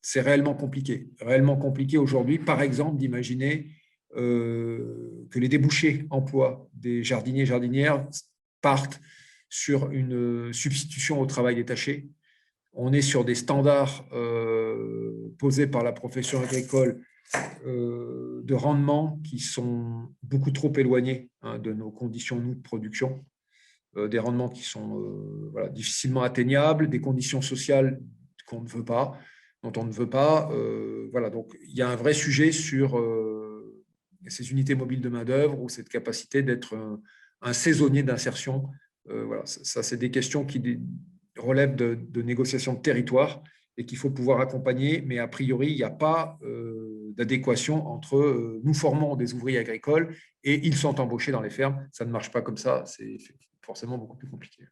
c'est réellement compliqué. Réellement compliqué aujourd'hui, par exemple, d'imaginer que les débouchés emploi des jardiniers et jardinières partent sur une substitution au travail détaché. On est sur des standards posés par la profession agricole de rendement qui sont beaucoup trop éloignés, hein, de nos conditions nous, de production, des rendements qui sont voilà, difficilement atteignables, des conditions sociales qu'on ne veut pas, dont on ne veut pas. Voilà, donc il y a un vrai sujet sur ces unités mobiles de main-d'œuvre ou cette capacité d'être un saisonnier d'insertion. Voilà, ça c'est des questions qui relèvent de négociations de territoire et qu'il faut pouvoir accompagner, mais a priori, il n'y a pas d'adéquation entre nous formons des ouvriers agricoles et ils sont embauchés dans les fermes. Ça ne marche pas comme ça, c'est forcément beaucoup plus compliqué.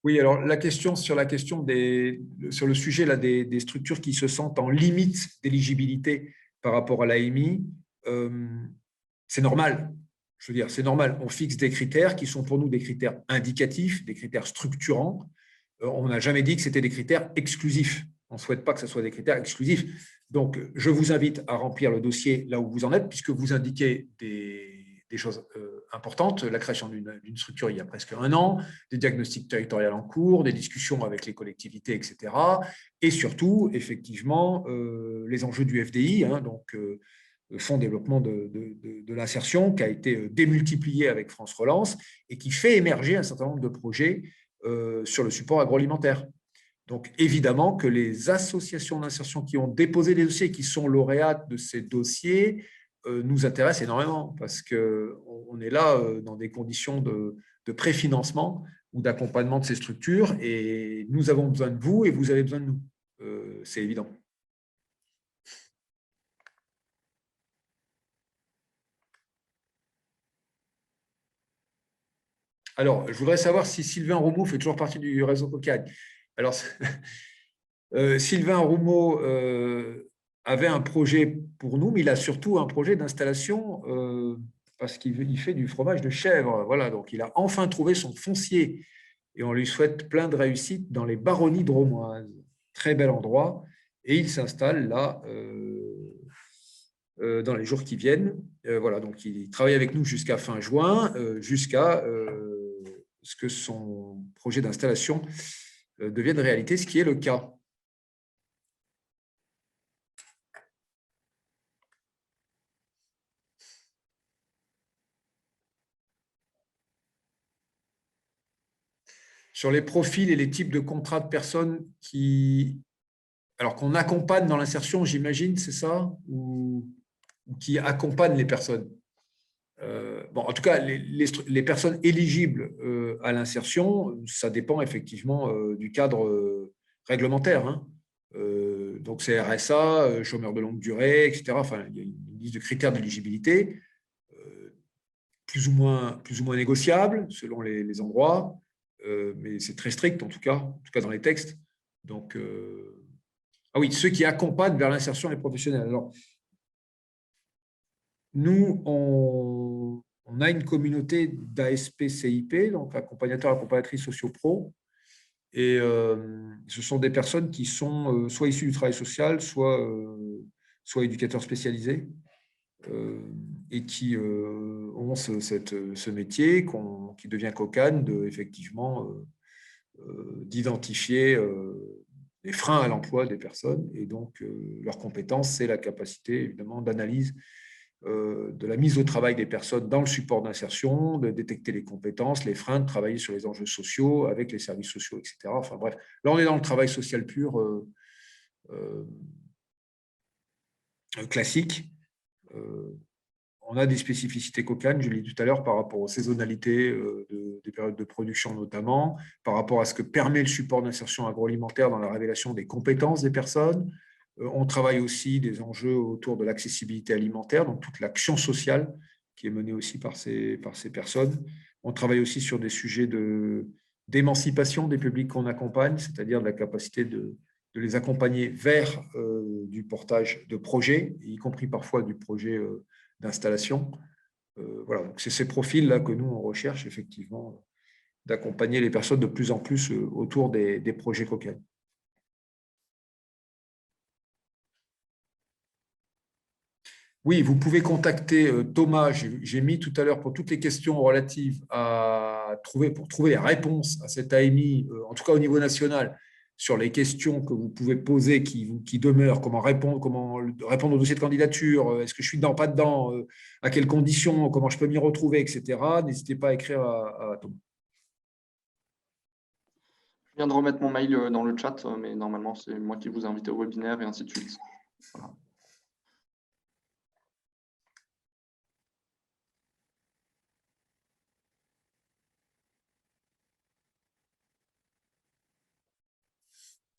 Oui, alors la question sur le sujet là, des structures qui se sentent en limite d'éligibilité par rapport à l'AMI, c'est normal. Je veux dire, c'est normal. On fixe des critères qui sont pour nous des critères indicatifs, des critères structurants. On n'a jamais dit que c'était des critères exclusifs. On ne souhaite pas que ce soit des critères exclusifs. Donc, je vous invite à remplir le dossier là où vous en êtes, puisque vous indiquez des choses importantes, la création d'une structure il y a presque 1 an, des diagnostics territoriaux en cours, des discussions avec les collectivités, etc. Et surtout, effectivement, les enjeux du FDI, hein, donc Fonds de développement de l'insertion, qui a été démultiplié avec France Relance et qui fait émerger un certain nombre de projets sur le support agroalimentaire. Donc, évidemment que les associations d'insertion qui ont déposé des dossiers, qui sont lauréates de ces dossiers, nous intéressent énormément parce qu'on est là dans des conditions de préfinancement ou d'accompagnement de ces structures et nous avons besoin de vous et vous avez besoin de nous. C'est évident. Alors, je voudrais savoir si Sylvain Roumeau fait toujours partie du réseau Cocagne. Alors, Sylvain Roumeau avait un projet pour nous, mais il a surtout un projet d'installation parce qu'il fait du fromage de chèvre. Voilà, donc il a enfin trouvé son foncier et on lui souhaite plein de réussite dans les Baronnies drômoises. Très bel endroit. Et il s'installe là dans les jours qui viennent. Voilà, donc il travaille avec nous jusqu'à fin juin, jusqu'à ce que son projet d'installation devienne réalité, ce qui est le cas. Sur les profils et les types de contrats de personnes qu'on accompagne dans l'insertion, j'imagine, c'est ça, ou qui accompagnent les personnes. En tout cas, les personnes éligibles à l'insertion, ça dépend effectivement du cadre réglementaire. Hein. Donc, c'est RSA, chômeur de longue durée, etc. Enfin, il y a une liste de critères d'éligibilité plus ou moins négociables selon les endroits, mais c'est très strict en tout cas dans les textes. Donc, ah oui, ceux qui accompagnent vers l'insertion des professionnels. Alors, nous, on a une communauté d'ASP-CIP, donc accompagnateurs, accompagnatrices sociopro, Et ce sont des personnes qui sont soit issues du travail social, soit éducateurs spécialisés, et qui ont ce métier qui devient Cocane, effectivement d'identifier les freins à l'emploi des personnes. Et donc, leur compétence, c'est la capacité, évidemment, d'analyse de la mise au travail des personnes dans le support d'insertion, de détecter les compétences, les freins, de travailler sur les enjeux sociaux avec les services sociaux, etc. Enfin bref, là, on est dans le travail social pur classique. On a des spécificités Cocane, je l'ai dit tout à l'heure, par rapport aux saisonnalités des périodes de production notamment, par rapport à ce que permet le support d'insertion agroalimentaire dans la révélation des compétences des personnes. On travaille aussi des enjeux autour de l'accessibilité alimentaire, donc toute l'action sociale qui est menée aussi par ces personnes. On travaille aussi sur des sujets d'émancipation des publics qu'on accompagne, c'est-à-dire de la capacité de les accompagner vers du portage de projets, y compris parfois du projet d'installation. Voilà, donc c'est ces profils-là que nous, on recherche effectivement, d'accompagner les personnes de plus en plus autour des projets Cocane. Oui, vous pouvez contacter Thomas. J'ai mis tout à l'heure pour toutes les questions relatives pour trouver les réponses à cette AMI, en tout cas au niveau national, sur les questions que vous pouvez poser qui demeurent, comment répondre au dossier de candidature, est-ce que je suis dedans, pas dedans, à quelles conditions, comment je peux m'y retrouver, etc. N'hésitez pas à écrire à Thomas. Je viens de remettre mon mail dans le chat, mais normalement, c'est moi qui vous ai invité au webinaire et ainsi de suite. Voilà.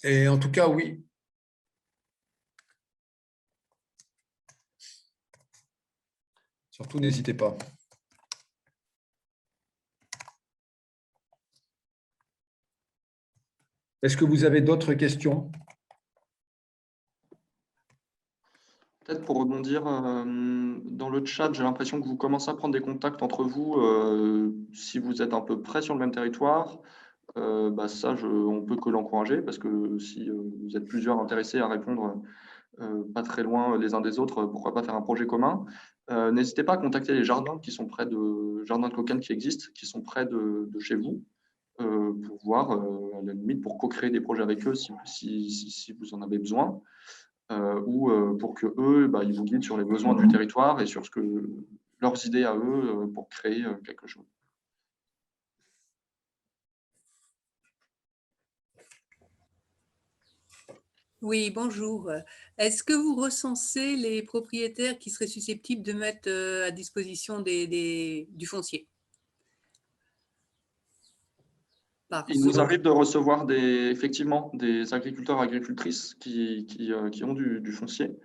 Et en tout cas, oui. Surtout, n'hésitez pas. Est-ce que vous avez d'autres questions? Peut-être pour rebondir, dans le chat, j'ai l'impression que vous commencez à prendre des contacts entre vous si vous êtes à peu près sur le même territoire. Ça, on peut que l'encourager parce que si vous êtes plusieurs intéressés à répondre pas très loin les uns des autres, pourquoi pas faire un projet commun. N'hésitez pas à contacter les jardins qui sont près jardins de Cocane qui existent, qui sont près de chez vous, pour voir, à la limite, pour co-créer des projets avec eux si vous en avez besoin, ou pour que eux, ils vous guident sur les besoins du territoire et sur leurs idées à eux pour créer quelque chose. Oui, bonjour. Est-ce que vous recensez les propriétaires qui seraient susceptibles de mettre à disposition du foncier? Il nous arrive de recevoir effectivement des agriculteurs, agricultrices qui ont du foncier.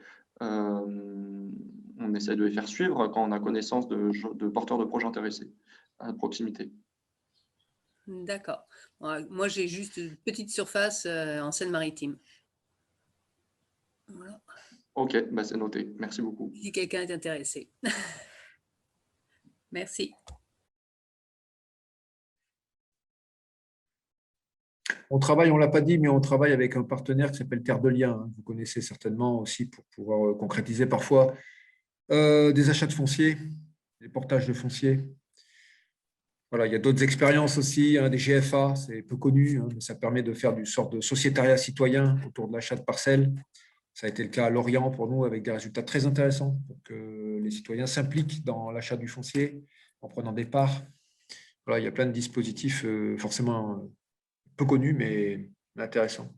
On essaie de les faire suivre quand on a connaissance de porteurs de projets intéressés à proximité. D'accord. Moi, j'ai juste une petite surface en Seine-Maritime. Voilà. Ok, c'est noté. Merci beaucoup. Si quelqu'un est intéressé. Merci. On travaille, on ne l'a pas dit, mais on travaille avec un partenaire qui s'appelle Terre de Liens. Vous connaissez certainement aussi pour pouvoir concrétiser parfois des achats de foncier, des portages de foncier. Voilà, il y a d'autres expériences aussi, des GFA, c'est peu connu, mais ça permet de faire du sort de sociétariat citoyen autour de l'achat de parcelles. Ça a été le cas à Lorient pour nous, avec des résultats très intéressants pour que les citoyens s'impliquent dans l'achat du foncier en prenant des parts. Voilà, il y a plein de dispositifs forcément peu connus, mais intéressants.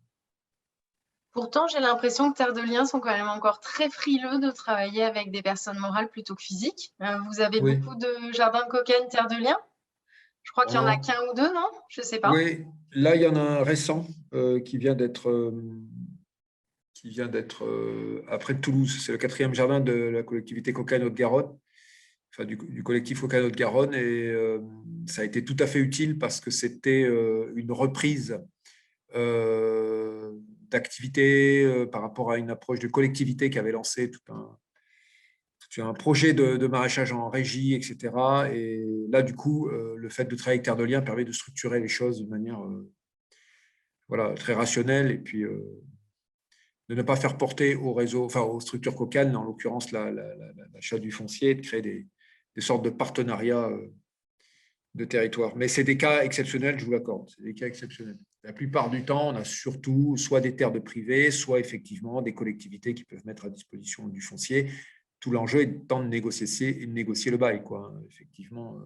Pourtant, j'ai l'impression que Terre de Liens sont quand même encore très frileux de travailler avec des personnes morales plutôt que physiques. Vous avez beaucoup de jardins de Cocane, Terre de Liens? Je crois qu'il y en a qu'un ou deux, non? Je ne sais pas. Oui, là, il y en a un récent qui vient d'être après de Toulouse. C'est le 4e jardin de la collectivité Cocane Haute-Garonne, enfin du collectif Cocane Haute-Garonne, et ça a été tout à fait utile parce que c'était une reprise d'activité par rapport à une approche de collectivité qui avait lancé tout un projet de maraîchage en régie, etc. Et là, du coup, le fait de travailler avec Terre de Liens permet de structurer les choses de manière voilà, très rationnel, et puis de ne pas faire porter au réseau, enfin aux structures Cocan, en l'occurrence l'achat du foncier, de créer des sortes de partenariats de territoire. Mais c'est des cas exceptionnels, je vous l'accorde, c'est des cas exceptionnels. La plupart du temps, on a surtout soit des terres de privés, soit effectivement des collectivités qui peuvent mettre à disposition du foncier. Tout l'enjeu étant de négocier le bail, quoi. Effectivement.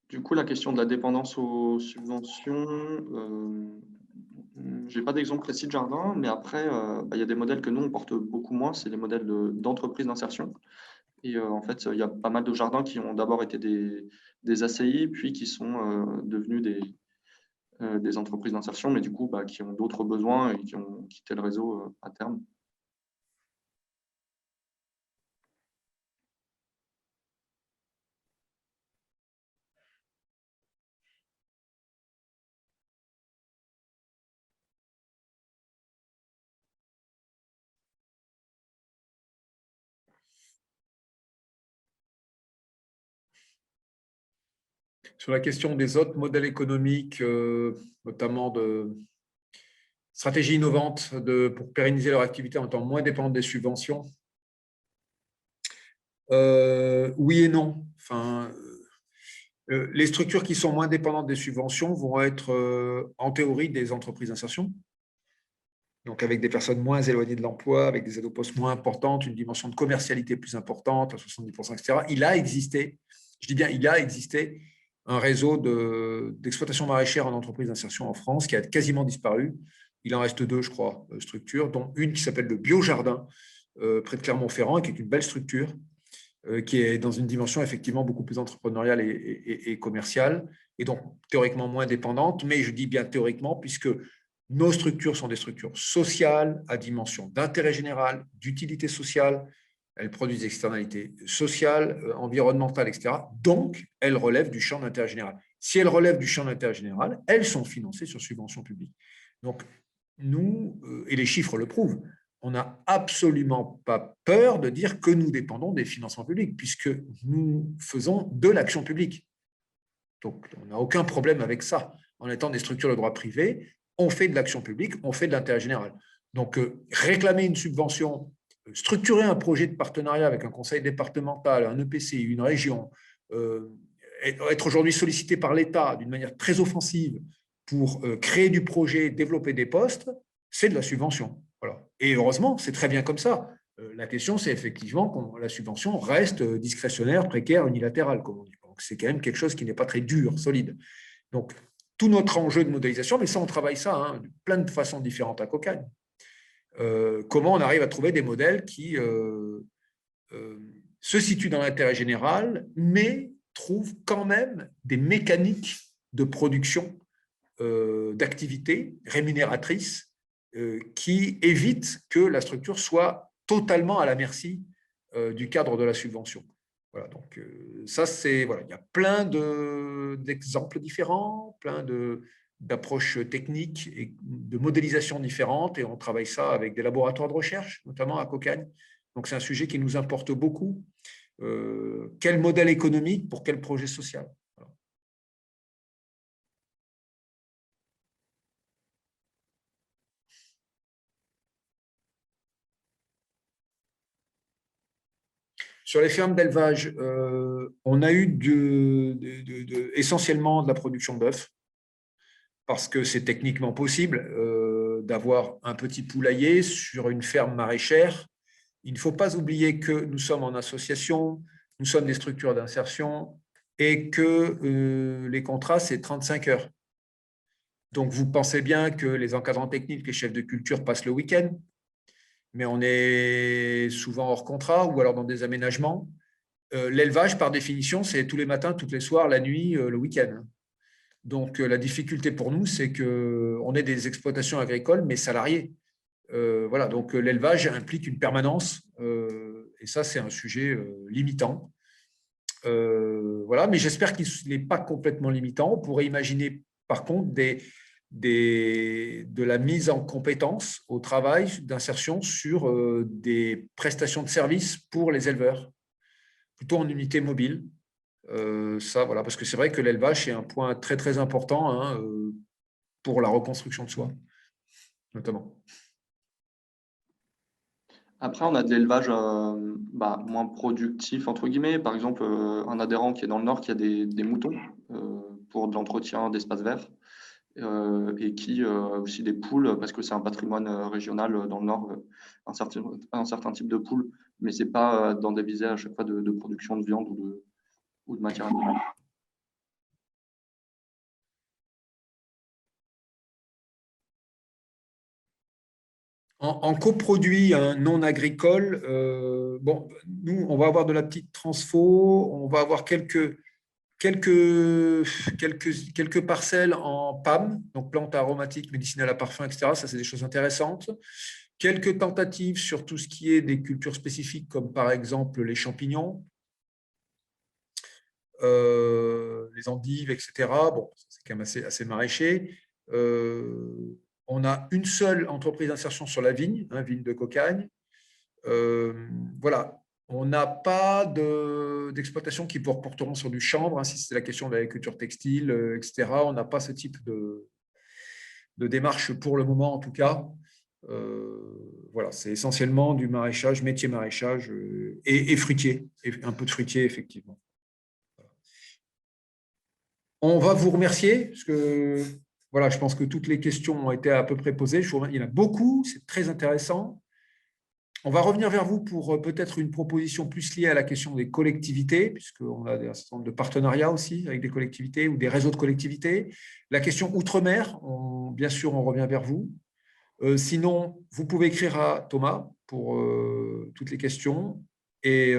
Du coup, la question de la dépendance aux subventions, je n'ai pas d'exemple précis de jardin, mais après, il y a des modèles que nous, on porte beaucoup moins, c'est les modèles d'entreprise d'insertion. Et en fait, il y a pas mal de jardins qui ont d'abord été des ACI, puis qui sont devenus des entreprises d'insertion, mais du coup, qui ont d'autres besoins et qui ont quitté le réseau à terme. Sur la question des autres modèles économiques, notamment de stratégies innovantes pour pérenniser leur activité en étant moins dépendante des subventions, oui et non. Enfin, les structures qui sont moins dépendantes des subventions vont être, en théorie, des entreprises d'insertion. Donc, avec des personnes moins éloignées de l'emploi, avec des aides au poste moins importantes, une dimension de commercialité plus importante, à 70%, etc. Il a existé, je dis bien il a existé, un réseau d'exploitation maraîchère en entreprise d'insertion en France qui a quasiment disparu. Il en reste 2, je crois, structures, dont une qui s'appelle le Biojardin, près de Clermont-Ferrand, et qui est une belle structure, qui est dans une dimension effectivement beaucoup plus entrepreneuriale et commerciale, et donc théoriquement moins dépendante, mais je dis bien théoriquement, puisque nos structures sont des structures sociales à dimension d'intérêt général, d'utilité sociale. Elles produisent des externalités sociales, environnementales, etc. Donc, elles relèvent du champ d'intérêt général. Si elles relèvent du champ d'intérêt général, elles sont financées sur subvention publique. Donc, nous, et les chiffres le prouvent, on n'a absolument pas peur de dire que nous dépendons des financements publics, puisque nous faisons de l'action publique. Donc, on n'a aucun problème avec ça. En étant des structures de droit privé, on fait de l'action publique, on fait de l'intérêt général. Donc, réclamer une subvention, structurer un projet de partenariat avec un conseil départemental, un EPCI, une région, être aujourd'hui sollicité par l'État d'une manière très offensive pour créer du projet, développer des postes, c'est de la subvention. Voilà. Et heureusement, c'est très bien comme ça. La question, c'est effectivement que la subvention reste discrétionnaire, précaire, unilatérale, comme on dit. Donc, c'est quand même quelque chose qui n'est pas très dur, solide. Donc, tout notre enjeu de modélisation, mais ça, on travaille ça de plein de façons différentes à Cocagne. Comment on arrive à trouver des modèles qui se situent dans l'intérêt général, mais trouvent quand même des mécaniques de production d'activités rémunératrices qui évitent que la structure soit totalement à la merci du cadre de la subvention. Voilà, donc ça, c'est, voilà, il y a plein d'exemples différents, plein d'approches techniques et de modélisation différentes, et on travaille ça avec des laboratoires de recherche, notamment à Cocagne. Donc, c'est un sujet qui nous importe beaucoup. Quel modèle économique pour quel projet social? Voilà. Sur les fermes d'élevage, on a eu essentiellement de la production de bœuf, parce que c'est techniquement possible d'avoir un petit poulailler sur une ferme maraîchère. Il ne faut pas oublier que nous sommes en association, nous sommes des structures d'insertion, et que les contrats, c'est 35 heures. Donc, vous pensez bien que les encadrants techniques, les chefs de culture passent le week-end, mais on est souvent hors contrat ou alors dans des aménagements. L'élevage, par définition, c'est tous les matins, tous les soirs, la nuit, le week-end. Donc, la difficulté pour nous, c'est qu'on est des exploitations agricoles, mais salariées. Voilà, donc l'élevage implique une permanence, et ça, c'est un sujet limitant. Voilà, mais j'espère qu'il n'est pas complètement limitant. On pourrait imaginer, par contre, de la mise en compétence au travail d'insertion sur des prestations de services pour les éleveurs, plutôt en unité mobile. Ça, voilà, parce que c'est vrai que l'élevage est un point très, très important hein, pour la reconstruction de soi, notamment. Après, on a de l'élevage moins productif, entre guillemets. Par exemple, un adhérent qui est dans le Nord qui a des moutons pour de l'entretien d'espaces verts et qui aussi des poules, parce que c'est un patrimoine régional dans le Nord, un certain type de poules, mais ce n'est pas dans des visées à chaque fois de production de viande ou de matière animale. En coproduit non agricole, bon, nous, on va avoir de la petite transfo, on va avoir quelques parcelles en PAM, donc plantes aromatiques, médicinales à parfum, etc. Ça, c'est des choses intéressantes. Quelques tentatives sur tout ce qui est des cultures spécifiques, comme par exemple les champignons, les endives, etc. Bon, c'est quand même assez maraîcher. On a une seule entreprise d'insertion sur la vigne, vigne de cocagne. Voilà. On n'a pas d'exploitation qui porteront sur du chanvre, si c'est la question de l'agriculture textile, etc. On n'a pas ce type de démarche pour le moment, en tout cas. Voilà, c'est essentiellement du maraîchage, métier maraîchage et fruitier, et un peu de fruitier, effectivement. On va vous remercier, parce que voilà, je pense que toutes les questions ont été à peu près posées. Il y en a beaucoup, c'est très intéressant. On va revenir vers vous pour peut-être une proposition plus liée à la question des collectivités, puisqu'on a un certain nombre de partenariats aussi avec des collectivités ou des réseaux de collectivités. La question outre-mer, bien sûr, on revient vers vous. Sinon, vous pouvez écrire à Thomas pour toutes les questions. Et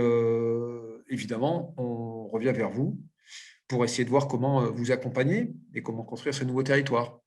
évidemment, on revient vers vous pour essayer de voir comment vous accompagner et comment construire ce nouveau territoire.